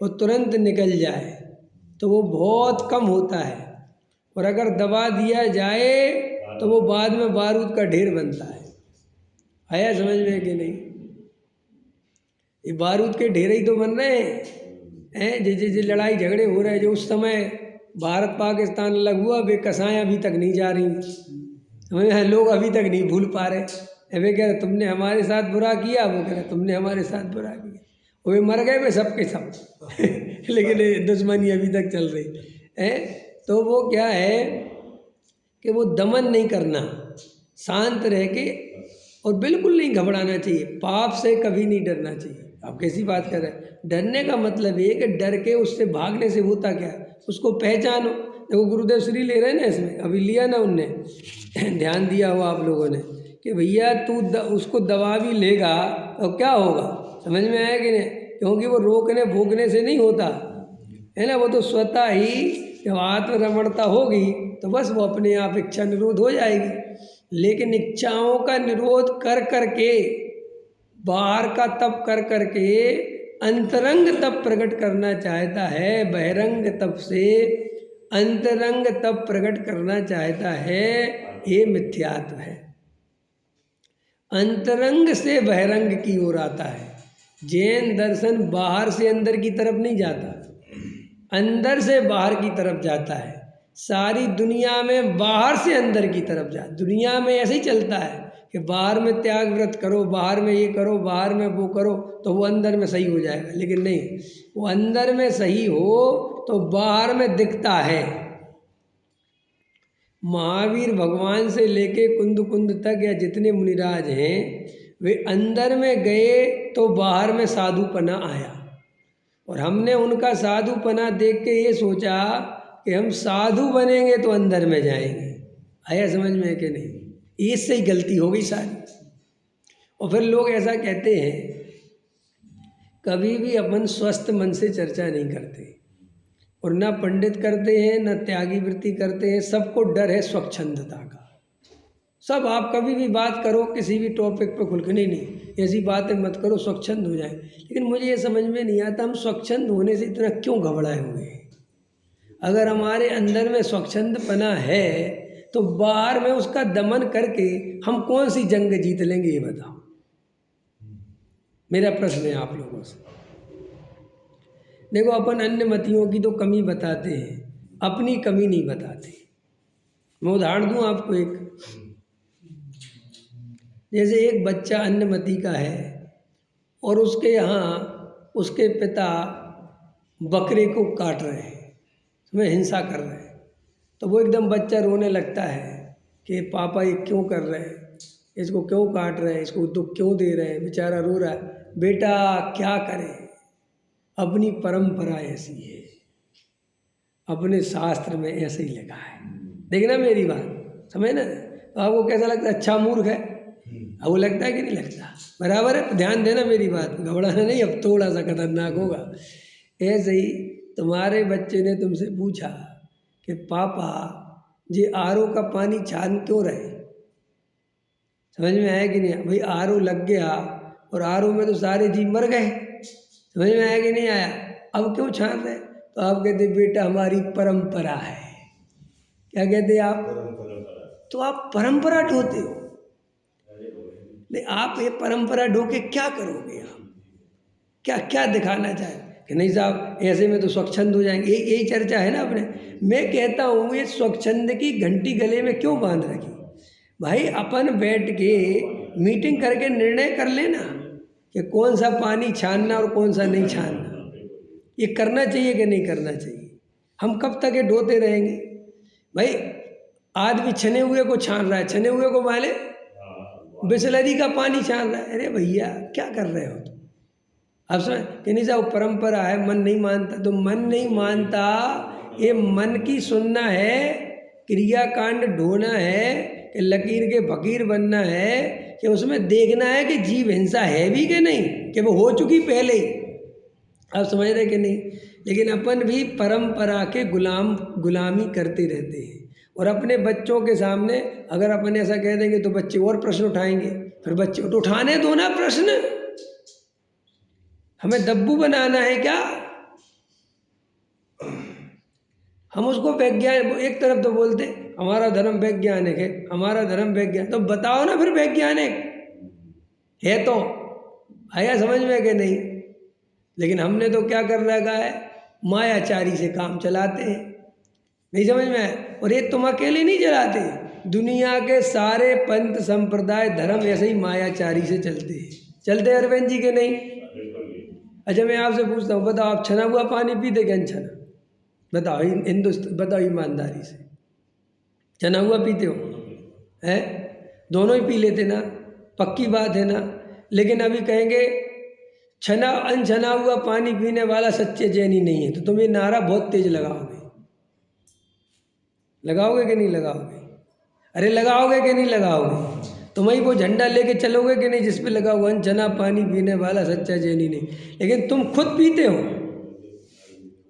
और तुरंत निकल जाए तो वो बहुत कम होता है, और अगर दबा दिया जाए तो वो बाद में बारूद का ढेर बनता है। आया समझ में कि नहीं? ये बारूद के ढेर ही तो बन रहे हैं। जैसे लड़ाई झगड़े हो रहे हैं, जो उस समय भारत पाकिस्तान अलग हुआ, वे कसाएं अभी तक नहीं जा रही, लोग अभी तक नहीं भूल पा रहे। वे कह रहे तुमने हमारे साथ बुरा किया, वो कह रहे तुमने हमारे साथ बुरा किया, वे मर गए वे सब के सब लेकिन दुश्मनी अभी तक चल रही है। तो वो क्या है कि वो दमन नहीं करना, शांत रह के, और बिल्कुल नहीं घबराना चाहिए। पाप से कभी नहीं डरना चाहिए। आप कैसी बात कर रहे हैं? डरने का मतलब ये कि डर के उससे भागने से होता क्या, उसको पहचानो। देखो गुरुदेव श्री ले रहे हैं ना, इसमें अभी लिया ना उनने, ध्यान दिया हो आप लोगों ने कि भैया तू उसको दबा भी लेगा तो क्या होगा, समझ में आया कि नहीं? क्योंकि वो रोकने भोगने से नहीं होता है ना, वो तो स्वतः ही जब आत्मरमणता होगी तो बस वो अपने आप इच्छा निरोध हो जाएगी। लेकिन इच्छाओं का निरोध कर करके, बाहर का तप कर करके अंतरंग तप प्रकट करना चाहता है, बहिरंग तप से अंतरंग तप प्रकट करना चाहता है, ये मिथ्यात्व है। अंतरंग से बहिरंग की ओर आता है। जैन दर्शन बाहर से अंदर की तरफ नहीं जाता, अंदर से बाहर की तरफ जाता है। सारी दुनिया में बाहर से अंदर की तरफ जा। दुनिया में ऐसे ही चलता है कि बाहर में त्याग व्रत करो, बाहर में ये करो, बाहर में वो करो तो वो अंदर में सही हो जाएगा, लेकिन नहीं, वो अंदर में सही हो तो बाहर में दिखता है। महावीर भगवान से लेके कुंद कुंद तक या जितने मुनिराज हैं वे अंदर में गए तो बाहर में साधुपना आया, और हमने उनका साधुपना देख के ये सोचा कि हम साधु बनेंगे तो अंदर में जाएंगे। आया समझ में कि नहीं? इससे ही गलती हो गई सारी। और फिर लोग ऐसा कहते हैं, कभी भी अपन स्वस्थ मन से चर्चा नहीं करते, और ना पंडित करते हैं ना त्यागी वृत्ति करते हैं। सबको डर है स्वच्छंदता का। सब आप कभी भी बात करो किसी भी टॉपिक पे खुल के, नहीं ऐसी बातें मत करो, स्वच्छंद हो जाए। लेकिन मुझे ये समझ में नहीं आता हम स्वच्छंद होने से इतना क्यों घबराए हुए हैं। अगर हमारे अंदर में स्वच्छंदपना है तो बाहर में उसका दमन करके हम कौन सी जंग जीत लेंगे, ये बताओ। मेरा प्रश्न है आप लोगों से। देखो, अपन अन्य मतियों की तो कमी बताते हैं, अपनी कमी नहीं बताते। मैं उदाहरण दूं आपको एक। जैसे एक बच्चा अन्यमति का है और उसके यहाँ उसके पिता बकरे को काट रहे हैं, उसमें हिंसा कर रहे हैं, तो वो एकदम बच्चा रोने लगता है कि पापा ये क्यों कर रहे हैं, इसको क्यों काट रहे हैं, इसको दुख क्यों दे रहे हैं, बेचारा रो रहा है। बेटा क्या करें, अपनी परंपरा ऐसी है, अपने शास्त्र में ऐसे ही लिखा है। देखना मेरी बात, समझ ना। आपको कैसा लगता है? अच्छा मूर्ख है। अब वो लगता है कि नहीं लगता? बराबर है। ध्यान देना मेरी बात, घबराना नहीं, अब थोड़ा सा खतरनाक होगा। ऐसे ही तुम्हारे बच्चे ने तुमसे पूछा कि पापा जी आरओ का पानी छान क्यों रहे। समझ में आया कि नहीं? भाई आरओ लग गया और आरओ में तो सारे जीव मर गए। समझ में आया कि नहीं आया? अब क्यों छान रहे? तो आप कहते बेटा हमारी परंपरा है। क्या कहते आप? तो आप परंपरा ढोते हो। नहीं, आप ये परंपरा ढो के क्या करोगे? आप क्या क्या दिखाना चाहे कि नहीं साहब ऐसे में तो स्वच्छंद हो जाएंगे, यही चर्चा है ना अपने। मैं कहता हूँ ये स्वच्छंद की घंटी गले में क्यों बांध रखी? भाई अपन बैठ के मीटिंग करके निर्णय कर लेना कि कौन सा पानी छानना और कौन सा नहीं छानना। ये करना चाहिए कि नहीं करना चाहिए? हम कब तक ये ढोते रहेंगे? भाई आदमी छने हुए को छान रहा है, छने हुए को माले बिसलरी का पानी छान रहा है। अरे भैया क्या कर रहे हो तुम? अब समझ कि नहीं साहब परंपरा है, मन नहीं मानता तो मन नहीं मानता, ये मन की सुनना है, क्रियाकांड ढोना है कि लकीर के फकीर बनना है, कि उसमें देखना है कि जीव हिंसा है भी कि नहीं, कि वो हो चुकी पहले ही। आप समझ रहे कि नहीं? लेकिन अपन भी परंपरा के गुलामी करते रहते हैं। और अपने बच्चों के सामने अगर अपन ऐसा कह देंगे तो बच्चे और प्रश्न उठाएंगे, फिर बच्चे तो उठाने दो ना प्रश्न। हमें दब्बू बनाना है क्या? हम उसको वैज्ञानिक, एक तरफ तो बोलते हमारा धर्म वैज्ञानिक है, हमारा धर्म वैज्ञानिक, तो बताओ ना फिर वैज्ञानिक है तो आया समझ में कि नहीं? लेकिन हमने तो क्या कर रखा है, मायाचारी से काम चलाते हैं। नहीं समझ में आया? और ये तुम अकेले नहीं चलाते, दुनिया के सारे पंथ संप्रदाय धर्म ऐसे ही मायाचारी से चलते हैं। चलते अरविंद जी के नहीं? अच्छा मैं आपसे पूछता हूँ, बताओ आप छना हुआ पानी पीते क्या अनछना? बताओ हिंदुस्तान, बताओ ईमानदारी से, छना हुआ पीते हो? है दोनों ही पी लेते ना, पक्की बात है ना। लेकिन अभी कहेंगे छना अनछना हुआ पानी पीने वाला सच्चे जैनी नहीं है, तो तुम ये नारा बहुत तेज लगाओगे। लगाओगे कि नहीं लगाओगे? अरे लगाओगे कि नहीं लगाओगे? तुम ही वो झंडा लेके चलोगे कि नहीं जिस पे लगा हुआ अनछना पानी पीने वाला सच्चा जैनी नहीं, लेकिन तुम खुद पीते हो।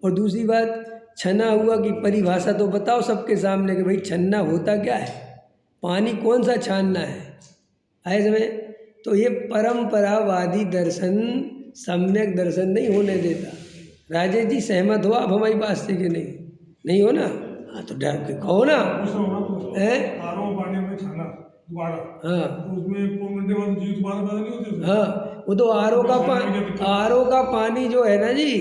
और दूसरी बात, छना हुआ की परिभाषा तो बताओ सबके सामने कि भाई छन्ना होता क्या है, पानी कौन सा छानना है? आए समय तो ये परंपरावादी दर्शन सम्यक दर्शन नहीं होने देता। राजेश जी सहमत हो आप हमारी बात से कि नहीं? नहीं हो ना? हाँ तो डर के कहो ना। हाँ हाँ, वो तो आरओ का पानी जो है ना जी,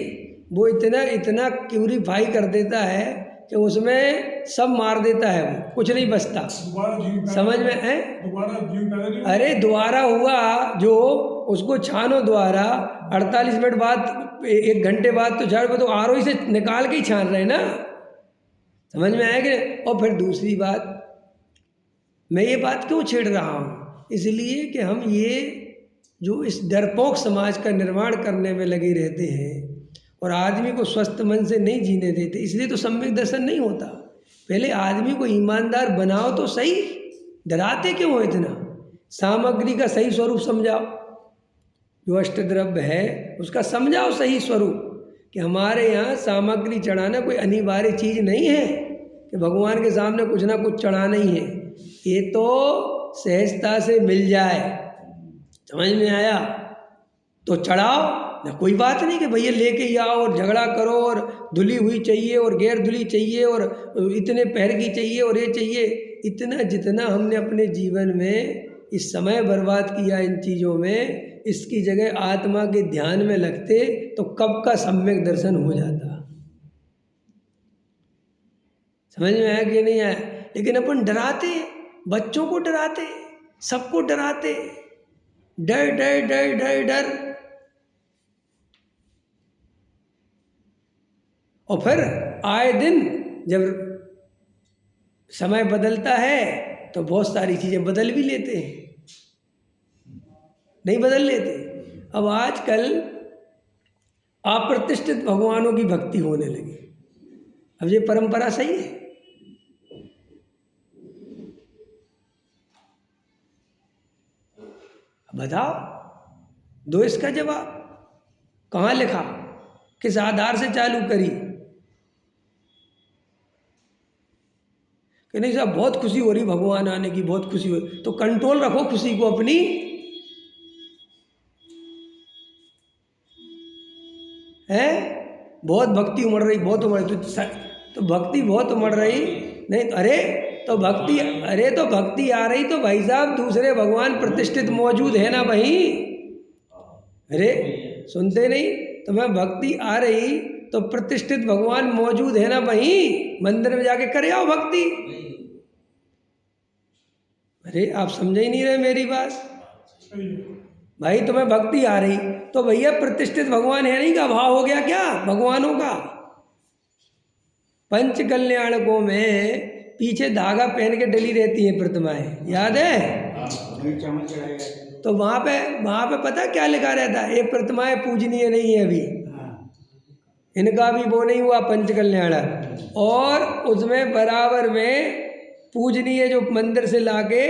वो इतना प्यूरीफाई कर देता है कि उसमें सब मार देता है, वो कुछ नहीं बचता। समझ में है? अरे दोबारा हुआ जो, उसको छानो दोबारा, 48 मिनट बाद, 1 घंटे बाद तो झाड़ तो आरओ से निकाल के ही छान रहे ना। समझ में आया कि? और फिर दूसरी बात, मैं ये बात क्यों छेड़ रहा हूँ? इसलिए कि हम ये जो इस डरपोक समाज का निर्माण करने में लगे रहते हैं और आदमी को स्वस्थ मन से नहीं जीने देते, इसलिए तो सम्यक दर्शन नहीं होता। पहले आदमी को ईमानदार बनाओ तो सही, डराते क्यों हो इतना? सामग्री का सही स्वरूप समझाओ, जो अष्टद्रव्य है उसका समझाओ सही स्वरूप, कि हमारे यहाँ सामग्री चढ़ाना कोई अनिवार्य चीज़ नहीं है कि भगवान के सामने कुछ ना कुछ चढ़ाना ही है, ये तो सहजता से मिल जाए। समझ में आया? तो चढ़ाओ ना, कोई बात नहीं कि भैया लेके ही आओ और झगड़ा करो और धुली हुई चाहिए और गैर धुली चाहिए और इतने पैर की चाहिए और ये चाहिए। इतना जितना हमने अपने जीवन में इस समय बर्बाद किया इन चीज़ों में, इसकी जगह आत्मा के ध्यान में लगते तो कब का सम्यक दर्शन हो जाता। समझ में आया कि नहीं आया? लेकिन अपन डराते, बच्चों को डराते, सबको डराते, डर डर डर डर डर। और फिर आए दिन जब समय बदलता है तो बहुत सारी चीज़ें बदल भी लेते हैं, नहीं बदल लेते। अब आजकल अप्रतिष्ठित भगवानों की भक्ति होने लगी। अब ये परंपरा सही है? बताओ, दो इसका जवाब। कहाँ लिखा, किस आधार से चालू करी? कि नहीं साहब बहुत खुशी हो रही भगवान आने की, बहुत खुशी हो रही, तो कंट्रोल रखो खुशी को अपनी। है बहुत भक्ति उमड़ रही, बहुत उमड़ रही, तो भक्ति बहुत उमड़ रही नहीं, अरे तो भक्ति आ रही तो भाई साहब दूसरे भगवान प्रतिष्ठित मौजूद है ना भाई। अरे सुनते नहीं? तो मैं भक्ति आ रही तो प्रतिष्ठित भगवान मौजूद है ना भाई, मंदिर में जाके करे आओ भक्ति। अरे आप समझ ही नहीं रहे मेरी बात भाई। तुम्हें भक्ति आ रही तो भैया प्रतिष्ठित भगवान है नहीं का भाव हो गया क्या भगवानों का? पंच कल्याणकों में पीछे धागा पहन के डली रहती हैं प्रतिमाएं, याद है? तो वहाँ पे पता क्या लिखा रहता है? ये प्रतिमाएं पूजनीय नहीं है अभी, इनका भी वो नहीं हुआ पंच कल्याणक। और उसमें बराबर में पूजनीय जो मंदिर से लाके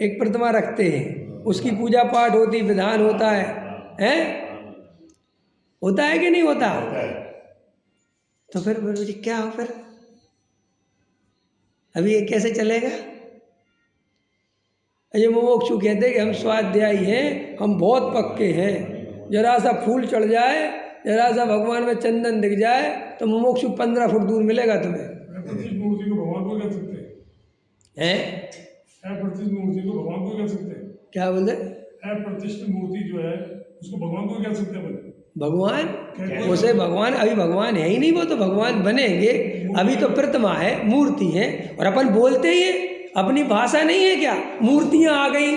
एक प्रतिमा रखते हैं, उसकी पूजा पाठ होती, विधान होता है, हैं? होता है कि नहीं होता? तो फिर मुझे क्या हो फिर? अभी ये कैसे चलेगा? ये मुमुक्षु कहते हैं कि हम स्वाध्यायी हैं, हम बहुत पक्के हैं, जरा सा फूल चढ़ जाए, जरा सा भगवान में चंदन दिख जाए तो मुमुक्षु 15 फुट दूर मिलेगा तुम्हें। मूर्ति को भगवान को कह सकते हैं? प्रतिष्ठित मूर्ति को भगवान को कह सकते हैं। क्या बोलते? प्रतिष्ठित मूर्ति जो है उसको भगवान को कह सकते हैं। भगवान उसे भगवान अभी भगवान है ही नहीं, वो तो भगवान बनेंगे, अभी तो प्रतिमा है, मूर्ति है। और अपन बोलते ही अपनी भाषा नहीं है क्या? मूर्तियां आ गई,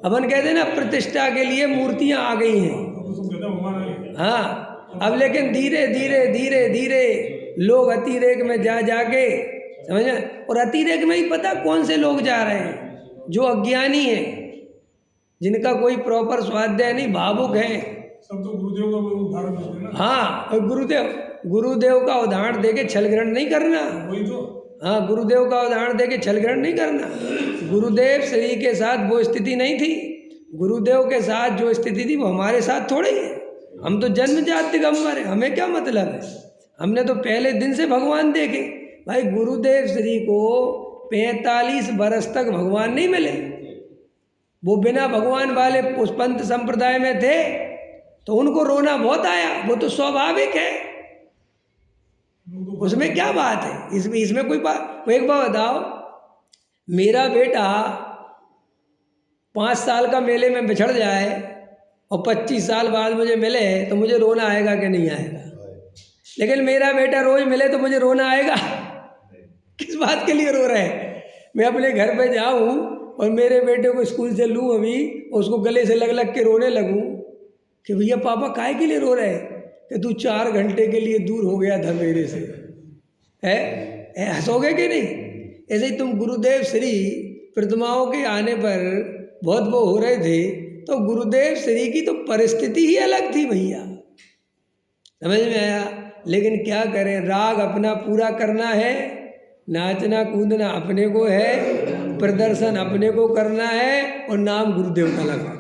अपन कहते हैं ना प्रतिष्ठा के लिए मूर्तियां आ गई हैं। हाँ, अब लेकिन धीरे धीरे धीरे धीरे लोग अतिरेक में जा जाके, समझ में? और अतिरेक में ही पता कौन से लोग जा रहे हैं? जो अज्ञानी है, जिनका कोई प्रॉपर स्वाध्याय नहीं, भावुक है। सब तो गुरुदेव का उदाहरण देते हैं ना। हाँ, और गुरुदेव का उदाहरण देके छल ग्रहण नहीं करना। वही तो। हाँ, गुरुदेव का उदाहरण देके छल ग्रहण नहीं करना। गुरुदेव श्री के साथ वो स्थिति नहीं थी। गुरुदेव के साथ जो स्थिति थी वो हमारे साथ थोड़ी है। हम तो जन्मजात दिगंबर है, हमें क्या मतलब है? हमने तो पहले दिन से भगवान देखे भाई। गुरुदेव श्री को 45 बरस तक भगवान नहीं मिले, वो बिना भगवान वाले पुष्पंत संप्रदाय में थे, तो उनको रोना बहुत आया, वो तो स्वाभाविक है, उसमें क्या बात है? इसमें कोई बात? एक बात बताओ, मेरा बेटा 5 साल का मेले में बिछड़ जाए और 25 साल बाद मुझे मिले तो मुझे रोना आएगा कि नहीं आएगा? लेकिन मेरा बेटा रोज मिले तो मुझे रोना आएगा? किस बात के लिए रो रहे हैं? मैं अपने घर पे जाऊं और मेरे बेटे को स्कूल से लूँ अभी, उसको गले से लग लग के रोने लगूं कि भैया पापा काहे के लिए रो रहे हैं? कि तू 4 घंटे के लिए दूर हो गया था मेरे से, है? हंसोगे कि नहीं? ऐसे ही तुम गुरुदेव श्री प्रतिमाओं के आने पर बहुत वो हो रहे थे, तो गुरुदेव श्री की तो परिस्थिति ही अलग थी भैया, समझ में आया? लेकिन क्या करें, राग अपना पूरा करना है, नाचना कूदना अपने को है, प्रदर्शन अपने को करना है, और नाम गुरुदेव का लगा।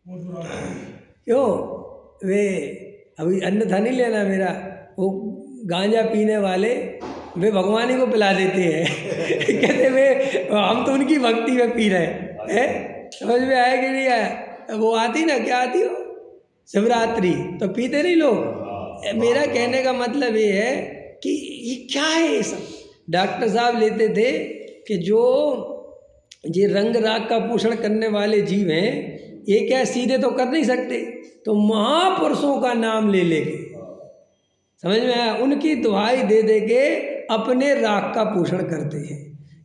बहुत बुरा हाल है। क्यों? वे अभी अन्यथा नहीं लेना मेरा, वो गांजा पीने वाले वे भगवान ही को पिला देते हैं कहते वे हम तो उनकी भक्ति में पी रहे हैं। समझ में आया कि नहीं आया? वो आती ना, क्या आती हो, शिवरात्रि, तो पीते नहीं लोग। मेरा कहने का मतलब ये है कि ये क्या है ये सब। डॉक्टर साहब लेते थे कि जो ये रंग राग का पोषण करने वाले जीव हैं, ये क्या सीधे तो कर नहीं सकते, तो महापुरुषों का नाम ले लेके, समझ में आया, उनकी दुहाई दे दे के अपने राग का पोषण करते हैं।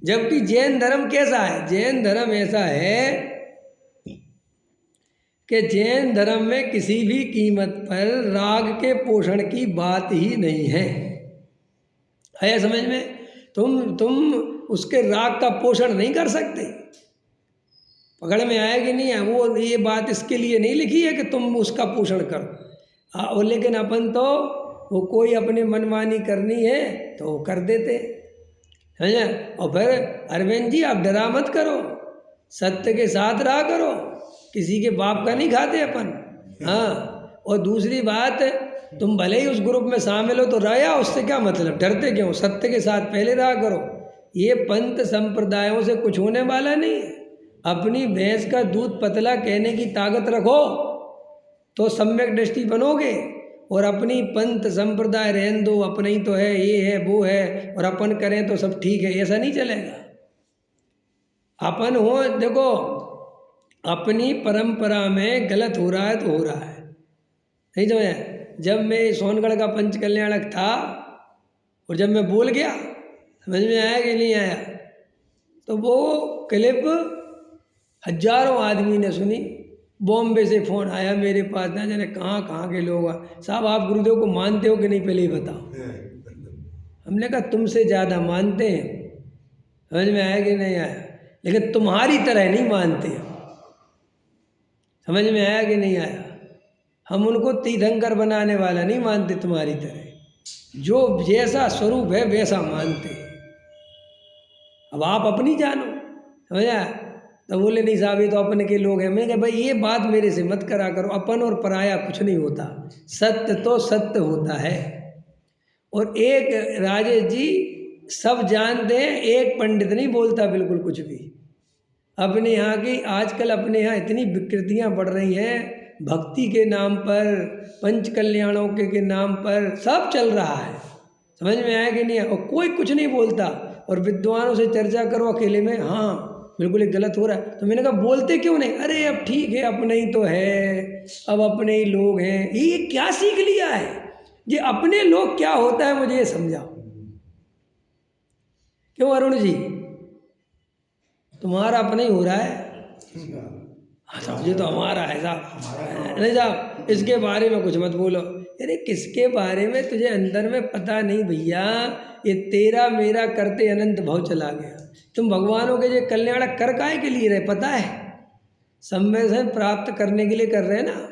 जबकि जैन धर्म कैसा है? जैन धर्म ऐसा है कि जैन धर्म में किसी भी कीमत पर राग के पोषण की बात ही नहीं है समझ में? तुम उसके राग का पोषण नहीं कर सकते। पकड़ में आया कि नहीं है? वो ये बात इसके लिए नहीं लिखी है कि तुम उसका पोषण करो। और लेकिन अपन तो वो कोई अपने मनमानी करनी है तो वो कर देते हैं ना। और फिर अरविंद जी आप डरा मत करो, सत्य के साथ रहा करो, किसी के बाप का नहीं खाते अपन। हाँ, और दूसरी बात, तुम भले ही उस ग्रुप में शामिल हो तो रहा, उससे क्या मतलब, डरते क्यों? सत्य के साथ पहले रहा करो। ये पंथ संप्रदायों से कुछ होने वाला नहीं है। अपनी भैंस का दूध पतला कहने की ताकत रखो तो सम्यक दृष्टि बनोगे, और अपनी पंथ संप्रदाय रहन दो, अपना ही तो है, ये है वो है, और अपन करें तो सब ठीक है, ऐसा नहीं चलेगा। अपन हो, देखो अपनी परंपरा में गलत हो रहा है तो हो रहा है, नहीं समझ? जब मैं सोनगढ़ का पंच कल्याणक था और जब मैं बोल गया, समझ में आया कि नहीं आया, तो वो क्लिप हजारों आदमी ने सुनी। बॉम्बे से फ़ोन आया मेरे पास, ना जाने कहाँ कहाँ के लोग। साहब आप गुरुदेव को मानते हो कि नहीं, पहले ही बताओ। हमने कहा तुमसे ज़्यादा मानते हैं, समझ में आया कि नहीं आया, लेकिन तुम्हारी तरह नहीं मानते। समझ में आया कि नहीं आया? हम उनको तीर्थंकर बनाने वाला नहीं मानते तुम्हारी तरह, जो जैसा स्वरूप है वैसा मानते हैं। अब आप अपनी जानो, समझा? तो बोले नहीं साहब ये तो अपने के लोग हैं। मैंने कहा भाई ये बात मेरे से मत करा करो, अपन और पराया कुछ नहीं होता, सत्य तो सत्य होता है। और एक राजेश जी सब जानते हैं, एक पंडित नहीं बोलता बिल्कुल कुछ भी। अपने यहाँ की आजकल अपने यहाँ इतनी विकृतियाँ बढ़ रही हैं, भक्ति के नाम पर, पंच कल्याणों के नाम पर सब चल रहा है, समझ में आया कि नहीं? और कोई कुछ नहीं बोलता, और विद्वानों से चर्चा करो अकेले में, हाँ बिल्कुल एक गलत हो रहा है। तो मैंने कहा बोलते क्यों नहीं? अरे अब ठीक है, अपने ही तो है, अब अपने ही लोग हैं। ये क्या सीख लिया है? ये अपने लोग क्या होता है मुझे ये समझाओ। क्यों अरुण जी, तुम्हारा अपना ही हो रहा है? हाँ साहब ये तो हमारा है साहब। नहीं साहब इसके बारे में कुछ मत बोलो। अरे किसके बारे में? तुझे अंदर में पता नहीं भैया, ये तेरा मेरा करते अनंत भाव चला गया। तुम भगवानों के जो कल्याण कर काहे के लिए रहे पता है? सम्मेलन प्राप्त करने के लिए कर रहे हैं ना,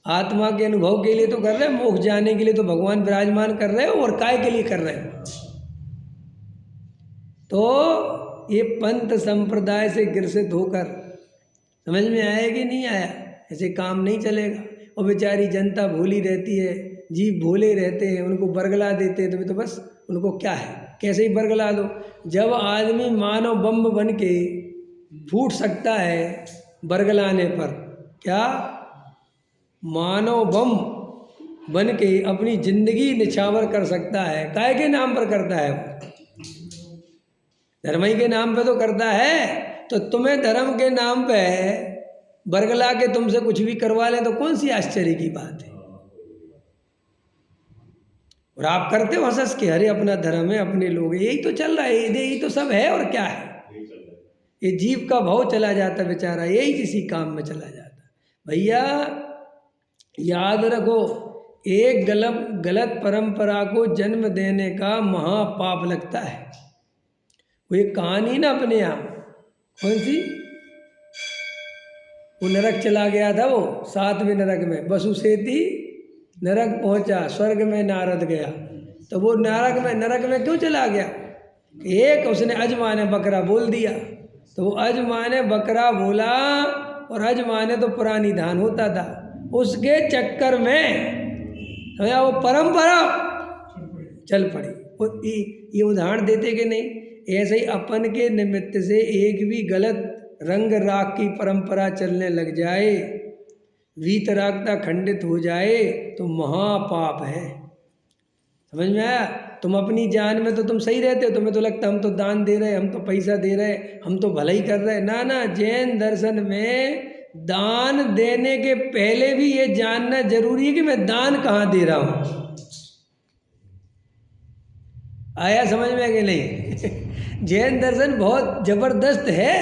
आत्मा के अनुभव के लिए तो कर रहे हैं, मोक्ष जाने के लिए तो भगवान विराजमान कर रहे हैं, और काय के लिए कर रहे हैं? तो ये पंथ संप्रदाय से ग्रसित होकर, समझ में आया कि नहीं आया? ऐसे काम नहीं चलेगा। और बेचारी जनता भोली रहती है, जीव भोले रहते हैं, उनको बरगला देते हैं। तो बस उनको क्या है, कैसे ही बरगला दो। जब आदमी मानव बम बन के फूट सकता है बरगलाने पर, क्या मानव बम बन के अपनी जिंदगी निछावर कर सकता है, काय के नाम पर करता है? धर्म ही के नाम पे तो करता है। तो तुम्हें धर्म के नाम पे बरगला के तुमसे कुछ भी करवा लें तो कौन सी आश्चर्य की बात है? और आप करते हो हंस के, अरे अपना धर्म है, अपने लोग हैं, यही तो चल रहा है, यही तो सब है, और क्या है। ये जीव का भाव चला जाता बेचारा, यही किसी काम में चला जाता। भैया याद रखो, एक गलत परंपरा को जन्म देने का महापाप लगता है। वो एक कहानी ना अपने यहाँ, कौन सी, वो नरक चला गया था, वो 7वें नरक में वसु सेती नरक पहुंचा, स्वर्ग में नारद गया। तो वो नरक में क्यों चला गया? एक उसने अजमा ने बकरा बोल दिया, तो वो अजमा ने बकरा बोला, और अजमा ने तो पुरानी धान होता था, उसके चक्कर में वो परंपरा चल पड़ी। वो ये उदाहरण देते कि नहीं, ऐसे ही अपन के निमित्त से एक भी गलत रंग राग की परंपरा चलने लग जाए, वीतरागता खंडित हो जाए, तो महापाप है। समझ में आया? तुम अपनी जान में तो तुम सही रहते हो, तुम्हें तो लगता है हम तो दान दे रहे, हम तो पैसा दे रहे, हम तो भलाई कर रहे। ना ना, जैन दर्शन में दान देने के पहले भी ये जानना जरूरी है कि मैं दान कहाँ दे रहा हूँ। आया समझ में कि नहीं? जैन दर्शन बहुत जबरदस्त है,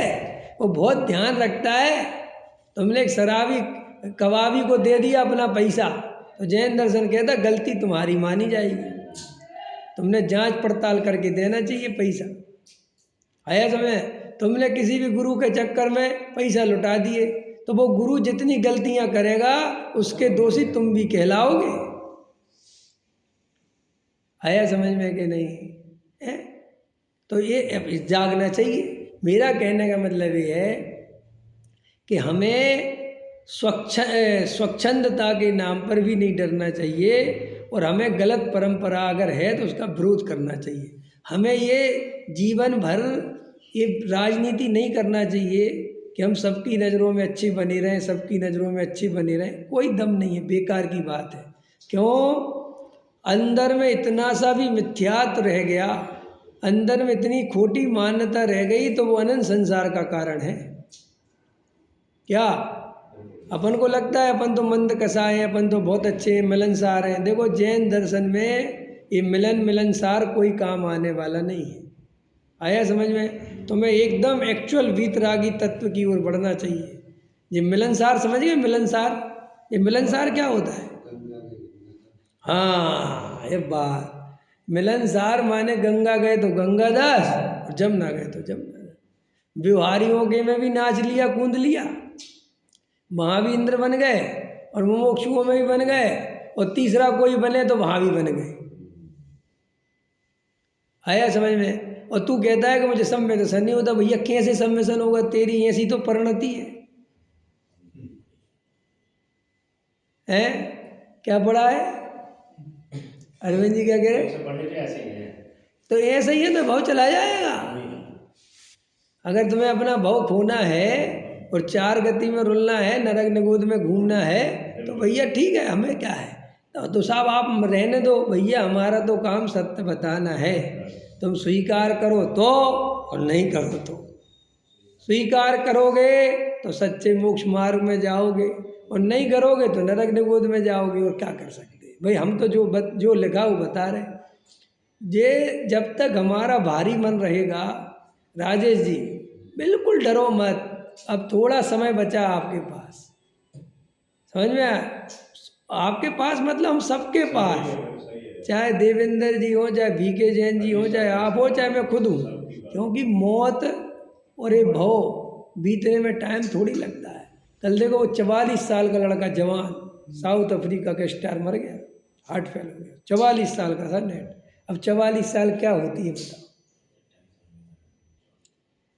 वो बहुत ध्यान रखता है। तुमने एक शराबी कबाबी को दे दिया अपना पैसा, तो जैन दर्शन कहता गलती तुम्हारी मानी जाएगी, तुमने जांच पड़ताल करके देना चाहिए पैसा। आया समझ? तुमने किसी भी गुरु के चक्कर में पैसा लुटा दिए, तो वो गुरु जितनी गलतियां करेगा उसके दोषी तुम भी कहलाओगे। आया समझ में कि नहीं है? तो ये जागना चाहिए। मेरा कहने का मतलब ये है कि हमें स्वच्छंदता के नाम पर भी नहीं डरना चाहिए, और हमें गलत परंपरा अगर है तो उसका विरोध करना चाहिए। हमें ये जीवन भर ये राजनीति नहीं करना चाहिए कि हम सबकी नज़रों में अच्छे बने रहें, सबकी नज़रों में अच्छे बने रहें। कोई दम नहीं है, बेकार की बात है। क्यों? अंदर में इतना सा भी मिथ्यात्व रह गया, अंदर में इतनी खोटी मान्यता रह गई, तो वो अनंत संसार का कारण है। क्या अपन को लगता है अपन तो मंद कसाए हैं, अपन तो बहुत अच्छे हैं, मिलनसार हैं? देखो जैन दर्शन में ये मिलनसार कोई काम आने वाला नहीं है। आया समझ में? तुम्हें एकदम एक्चुअल वीतरागी तत्व की ओर बढ़ना चाहिए। ये मिलनसार समझ गए? मिलनसार, ये मिलनसार क्या होता है? हाँ, ये बात, मिलनसार माने गंगा गए तो गंगादास, और जमुना गए तो जमुना। व्यवहारियों के में भी नाच लिया, कूद लिया, वहाँ भी इंद्र बन गए, और मुमुक्षुओं में भी बन गए, और तीसरा कोई बने तो वहाँ भी बन गए। आया समझ में? और तू कहता है कि मुझे सम्मेलन नहीं होता। भैया कैसे सम्मेलन होगा? तेरी ऐसी तो परिणति है। क्या पढ़ा है अरविंद जी? क्या कह रहे? तो ऐसा ही है, तो भाव चला जाएगा। अगर तुम्हें अपना भाव खोना है और 4 गति में रुलना है, नरक निगोद में घूमना है, तो भैया ठीक है, हमें क्या है। तो साहब आप रहने दो भैया, हमारा तो काम सत्य बताना है। तुम स्वीकार करो तो, और नहीं करो तो। स्वीकार करोगे तो सच्चे मोक्ष मार्ग में जाओगे, और नहीं करोगे तो नरक निगोद में जाओगे। और क्या कर सकते भाई, हम तो जो लिखा वो बता रहे। ये जब तक हमारा भारी मन रहेगा, राजेश जी बिल्कुल डरो मत। अब थोड़ा समय बचा आपके पास, समझ में आया? आपके पास मतलब हम सबके पास, चाहे देवेंद्र जी हो, चाहे VK जैन जी हो, चाहे आप हो, चाहे मैं खुद हूँ। क्योंकि मौत और ये भव बीतने में टाइम थोड़ी लगता है। कल देखो वो 44 साल का लड़का जवान, साउथ अफ्रीका का स्टार मर गया, हार्ट फेल हो गया। 44 साल का था नेट। अब 44 साल क्या होती है बताओ?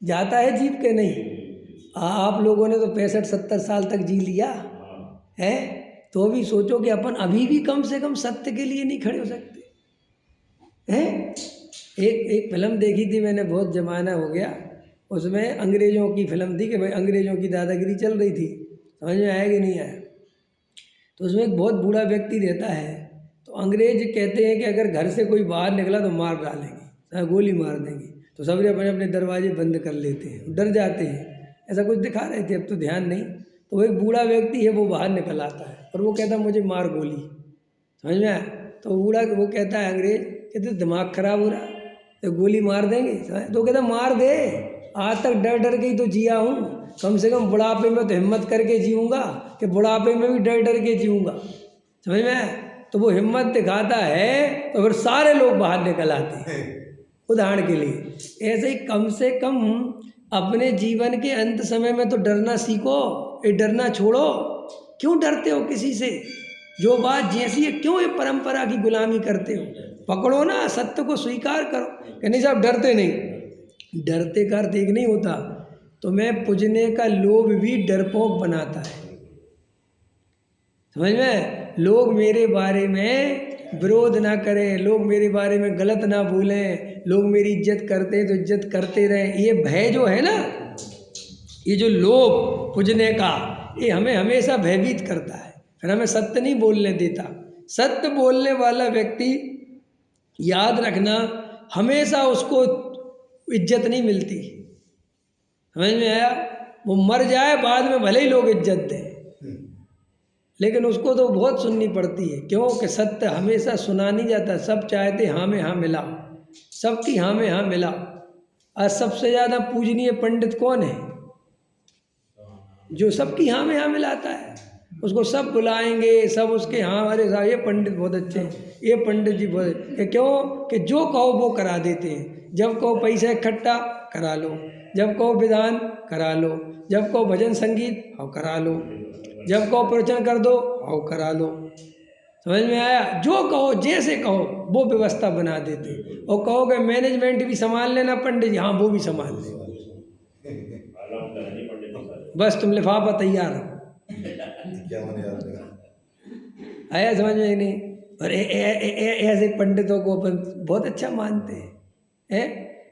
जाता है जीव के नहीं? आप लोगों ने तो 65-70 साल तक जी लिया है, तो भी सोचो कि अपन अभी भी कम से कम सत्य के लिए नहीं खड़े हो सकते हैं। एक फिल्म देखी थी मैंने, बहुत ज़माना हो गया, उसमें अंग्रेज़ों की फिल्म थी कि भाई अंग्रेज़ों की दादागिरी चल रही थी। समझ में आया कि नहीं आया? तो उसमें एक बहुत बूढ़ा व्यक्ति रहता है, तो अंग्रेज कहते हैं कि अगर घर से कोई बाहर निकला तो मार डालेंगे, गोली मार देंगे। तो सब अपने अपने दरवाजे बंद कर लेते हैं, डर जाते हैं। ऐसा कुछ दिखा रहे थे, अब तो ध्यान नहीं। तो वो एक बूढ़ा व्यक्ति है, वो बाहर निकल आता है और वो कहता मुझे मार गोली। समझ में आया? तो बूढ़ा वो कहता है अंग्रेज, कहते दिमाग खराब हो रहा, तो गोली मार देंगे। तो कहता मार दे, आज तक डर डर के ही तो जिया हूँ, कम से कम बुढ़ापे में तो हिम्मत करके जीऊँगा कि बुढ़ापे में भी डर डर के जीऊँगा। समझ में आया? तो वो हिम्मत दिखाता है तो फिर सारे लोग बाहर निकल आते हैं। उदाहरण के लिए ऐसे ही कम से कम अपने जीवन के अंत समय में तो डरना सीखो, ये डरना छोड़ो। क्यों डरते हो किसी से? जो बात जैसी है, क्यों ये परंपरा की गुलामी करते हो? पकड़ो ना, सत्य को स्वीकार करो। कहने साहब डरते नहीं, डरते का अर्थ एक नहीं होता। तुम्हें पूजने का लोभ भी डरपोक बनाता है। समझ में? लोग मेरे बारे में विरोध ना करें, लोग मेरे बारे में गलत ना बोलें, लोग मेरी इज्जत करते हैं तो इज्जत करते रहें, ये भय जो है ना, ये जो लोभ पूजने का, ये हमें हमेशा भयभीत करता है, फिर हमें सत्य नहीं बोलने देता। सत्य बोलने वाला व्यक्ति, याद रखना, हमेशा उसको इज्जत नहीं मिलती। समझ में आया? वो मर जाए बाद में भले ही लोग इज्जत दें, लेकिन उसको तो बहुत सुननी पड़ती है। क्यों? कि सत्य हमेशा सुना नहीं जाता। सब चाहते हाँ में हाँ मिला, सबकी हाँ में हाँ मिला। आज सबसे ज़्यादा पूजनीय पंडित कौन है? जो सबकी हाँ में हाँ मिलाता है। उसको सब बुलाएंगे, सब उसके हाँ, अरे साहब ये पंडित बहुत अच्छे हैं, ये पंडित जी बहुत अच्छे। क्यों? कि जो कहो वो करा देते हैं। जब कहो पैसा इकट्ठा करा लो, जब कहो विधान करा लो, जब कहो भजन संगीत आओ करा लो, जब कहो प्रवचन कर दो आओ करा लो। समझ में आया? जो कहो, जैसे कहो वो व्यवस्था बना देते। और कहोगे मैनेजमेंट भी संभाल लेना पंडित जी, हाँ वो भी संभाल ले, बस तुम लिफाफा तैयार हो। आया समझ में? नहीं? और ऐसे पंडितों को अपन बहुत अच्छा मानते हैं।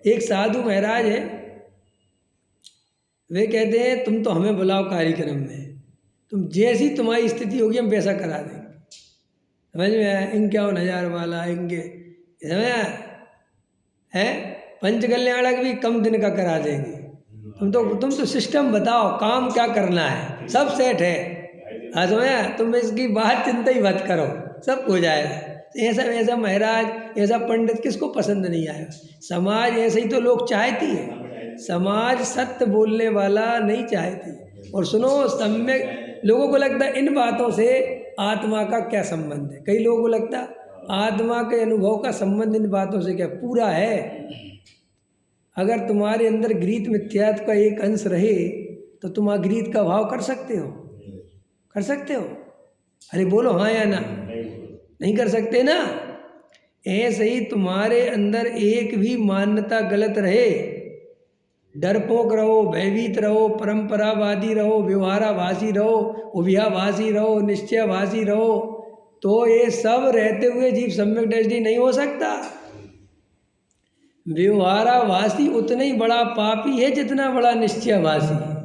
एक साधु महाराज है, वे कहते हैं तुम तो हमें बुलाओ कार्यक्रम में, तुम जैसी तुम्हारी स्थिति होगी हम वैसा करा देंगे। समझ में आया? 51,000 वाला, इनके है पंच कल्याणक भी कम दिन का करा देंगे। तुम तो सिस्टम बताओ, काम क्या करना है, सब सेट है। समझा? तुम इसकी बात चिंता ही मत करो, सब हो जाएगा। ऐसा वैसा महाराज, ऐसा पंडित किसको पसंद नहीं आया? समाज ऐसे ही तो लोग चाहती है। समाज सत्य बोलने वाला नहीं चाहती। और सुनो, सम्यक लोगों को लगता है इन बातों से आत्मा का क्या संबंध है। कई लोगों को लगता है आत्मा के अनुभव का संबंध इन बातों से क्या पूरा है। अगर तुम्हारे अंदर गृहीत मिथ्यात्व का एक अंश रहे तो तुम अगृहीत का भाव कर सकते हो? कर सकते हो? अरे बोलो हाँ या ना। नहीं कर सकते ना। ऐसे ही तुम्हारे अंदर एक भी मान्यता गलत रहे, डरपोक रहो, भयभीत रहो, परंपरावादी रहो, व्यवहाराभासी रहो, उभयाभासी रहो, निश्चयभासी रहो, तो ये सब रहते हुए जीव सम्यक दृष्टि नहीं हो सकता। व्यवहाराभासी उतना ही बड़ा पापी है जितना बड़ा निश्चयभासी है।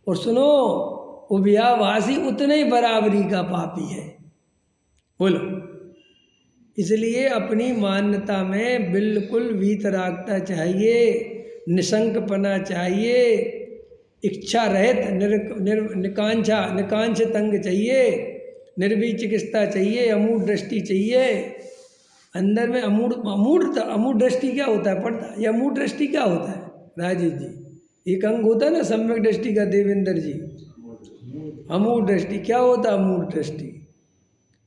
और सुनो, उभयाभासी उतने ही बराबरी का पापी है। बोलो। इसलिए अपनी मान्यता में बिल्कुल वीतरागता चाहिए, निशंकपना चाहिए, इच्छा रहित निकांक्ष तंग चाहिए, निर्भीक चिकित्सा चाहिए, अमूढ़ दृष्टि चाहिए। अंदर में अमूढ़ दृष्टि क्या होता है पढ़ता? ये अमूढ़ दृष्टि क्या होता है राजीव जी? एक अंग होता है ना सम्यक दृष्टि का, देवेंद्र जी। अमूढ़ दृष्टि क्या होता है? अमूढ़ दृष्टि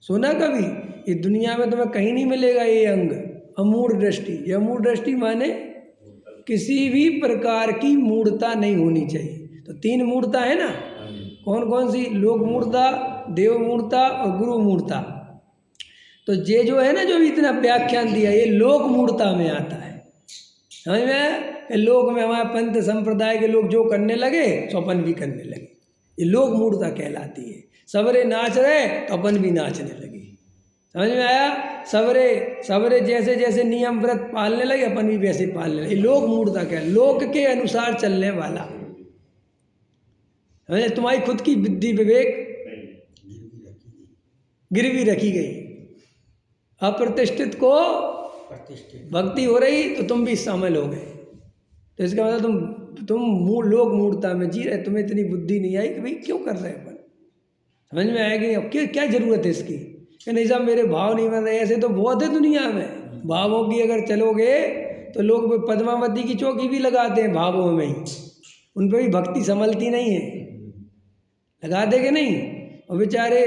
सुना कभी? ये दुनिया में तुम्हें कहीं नहीं मिलेगा ये अंग, अमूढ़ दृष्टि। ये अमूढ़ दृष्टि माने किसी भी प्रकार की मूढ़ता नहीं होनी चाहिए। तो 3 मूढ़ता है ना, कौन कौन सी? लोक मूढ़ता, देव मूढ़ता और गुरु मूढ़ता। तो ये जो है ना, जो इतना व्याख्यान दिया, ये लोक मूढ़ता में आता है। समझ में? लोक में हमारे पंथ संप्रदाय के लोग जो करने लगे तो अपन भी करने लगे, ये लोक मूढ़ता कहलाती है। सबरे नाच रहे तो अपन भी नाचने लगे। समझ में आया? सबरे जैसे जैसे नियम व्रत पालने लगे अपन भी वैसे पालने लगे। लोक मूढ़ता क्या? लोक के अनुसार चलने वाला। समझे? तुम्हारी खुद की बुद्धि विवेक गिरवी रखी गई, अप्रतिष्ठित को भक्ति हो रही तो तुम भी शामिल हो गए। तो इसका मतलब तुम लोक मूढ़ता में जी रहे, तुम्हें इतनी बुद्धि नहीं आई कि भाई क्यों कर रहे हैं अपन। समझ में आएगी? अब क्या जरूरत है इसकी? कि नहीं साहब मेरे भाव नहीं बन रहे। ऐसे तो बहुत है दुनिया में, भावों की अगर चलोगे तो लोग पद्मावती की चौकी भी लगाते हैं भावों में ही, उन पर भी भक्ति संभलती नहीं है, लगा देंगे नहीं। और बेचारे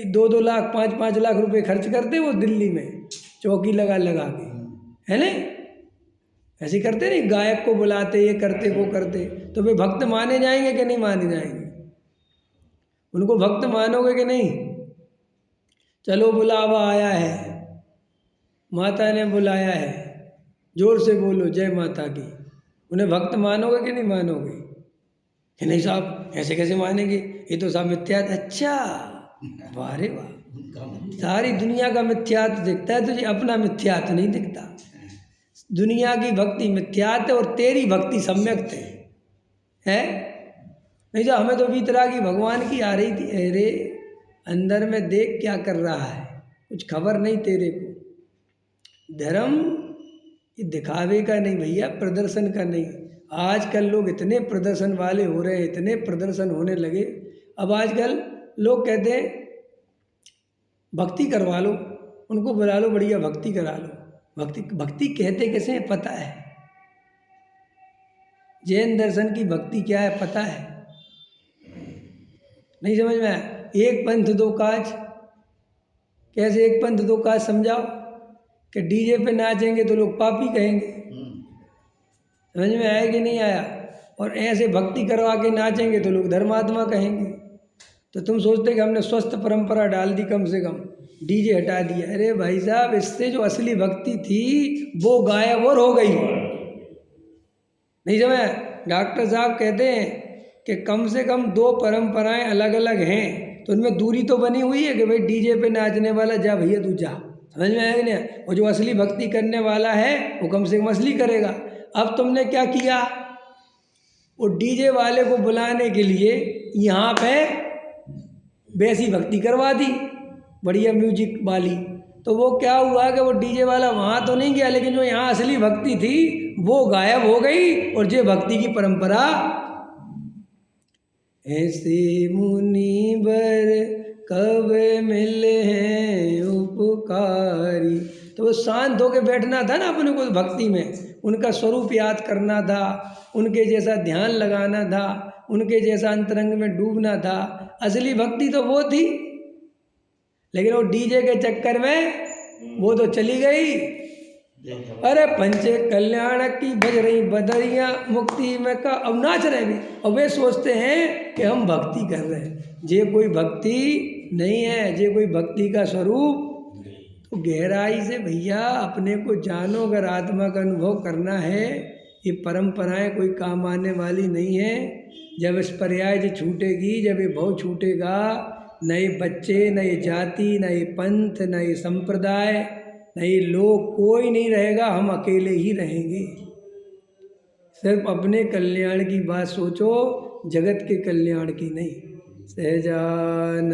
2-2 लाख 5-5 लाख रुपए खर्च करते वो दिल्ली में चौकी लगा लगा के, है ना। ऐसे करते नहीं, गायक को बुलाते, ये करते वो करते, तो वे भक्त माने जाएंगे कि नहीं माने जाएंगे? उनको भक्त मानोगे कि नहीं? चलो बुलावा आया है, माता ने बुलाया है, जोर से बोलो जय माता की। उन्हें भक्त मानोगे कि नहीं मानोगे? कि नहीं साहब ऐसे कैसे मानेंगे, ये तो सब मिथ्यात। अच्छा, वाह रे वाह, सारी दुनिया का मिथ्यात दिखता है तुझे, अपना मिथ्यात नहीं दिखता। दुनिया की भक्ति मिथ्यात है और तेरी भक्ति सम्यक है? नहीं तो हमें तो वीतरागी भगवान की आ रही थी, अरे अंदर में देख क्या कर रहा है, कुछ खबर नहीं तेरे को। धर्म ये दिखावे का नहीं भैया, प्रदर्शन का नहीं। आजकल लोग इतने प्रदर्शन वाले हो रहे हैं, इतने प्रदर्शन होने लगे। अब आजकल लोग कहते हैं भक्ति करवा लो, उनको बुला लो, बढ़िया भक्ति करा लो। भक्ति भक्ति कहते कैसे हैं पता है? जैन दर्शन की भक्ति क्या है पता है? नहीं समझ में आया? एक पंथ दो काज। कैसे एक पंथ दो काज समझाओ? कि डीजे पे नाचेंगे तो लोग पापी कहेंगे, समझ में आया कि नहीं आया? और ऐसे भक्ति करवा के नाचेंगे तो लोग धर्मात्मा कहेंगे। तो तुम सोचते कि हमने स्वस्थ परंपरा डाल दी, कम से कम डीजे हटा दिया। अरे भाई साहब, इससे जो असली भक्ति थी वो गायब और हो गई। नहीं समझ? डॉक्टर साहब कहते हैं कि कम से कम 2 परंपराएं अलग अलग हैं, तो उनमें दूरी तो बनी हुई है कि भाई डीजे पे नाचने वाला जा भैया तू जा, समझ में आया कि नहीं? और जो असली भक्ति करने वाला है वो कम से कम असली करेगा। अब तुमने क्या किया, वो डीजे वाले को बुलाने के लिए यहाँ पे वैसी भक्ति करवा दी, बढ़िया म्यूजिक वाली। तो वो क्या हुआ कि वो डीजे वाला वहाँ तो नहीं गया, लेकिन जो यहाँ असली भक्ति थी वो गायब हो गई। और जो भक्ति की परंपरा, ऐसे मुनिवर कब मिले हैं उपकारी। तो वो शांत होकर बैठना था ना अपने को भक्ति में, उनका स्वरूप याद करना था, उनके जैसा ध्यान लगाना था, उनके जैसा अंतरंग में डूबना था। असली भक्ति तो वो थी, लेकिन वो डीजे के चक्कर में वो तो चली गई। अरे पंचे कल्याण की बज रही बदरियाँ मुक्ति में का, अब नाच रहे भी, और वे सोचते हैं कि हम भक्ति कर रहे हैं। ये कोई भक्ति नहीं है, ये कोई भक्ति का स्वरूप। तो गहराई से भैया अपने को जानो, अगर आत्मा का अनुभव करना है। ये परंपराएं कोई काम आने वाली नहीं है। जब इस पर्याय छूटेगी, जब ये भाव छूटेगा, नए बच्चे, नए जाति, नए पंथ, नए संप्रदाय, नए लोग, कोई नहीं रहेगा, हम अकेले ही रहेंगे। सिर्फ अपने कल्याण की बात सोचो, जगत के कल्याण की नहीं। सहजानंदी।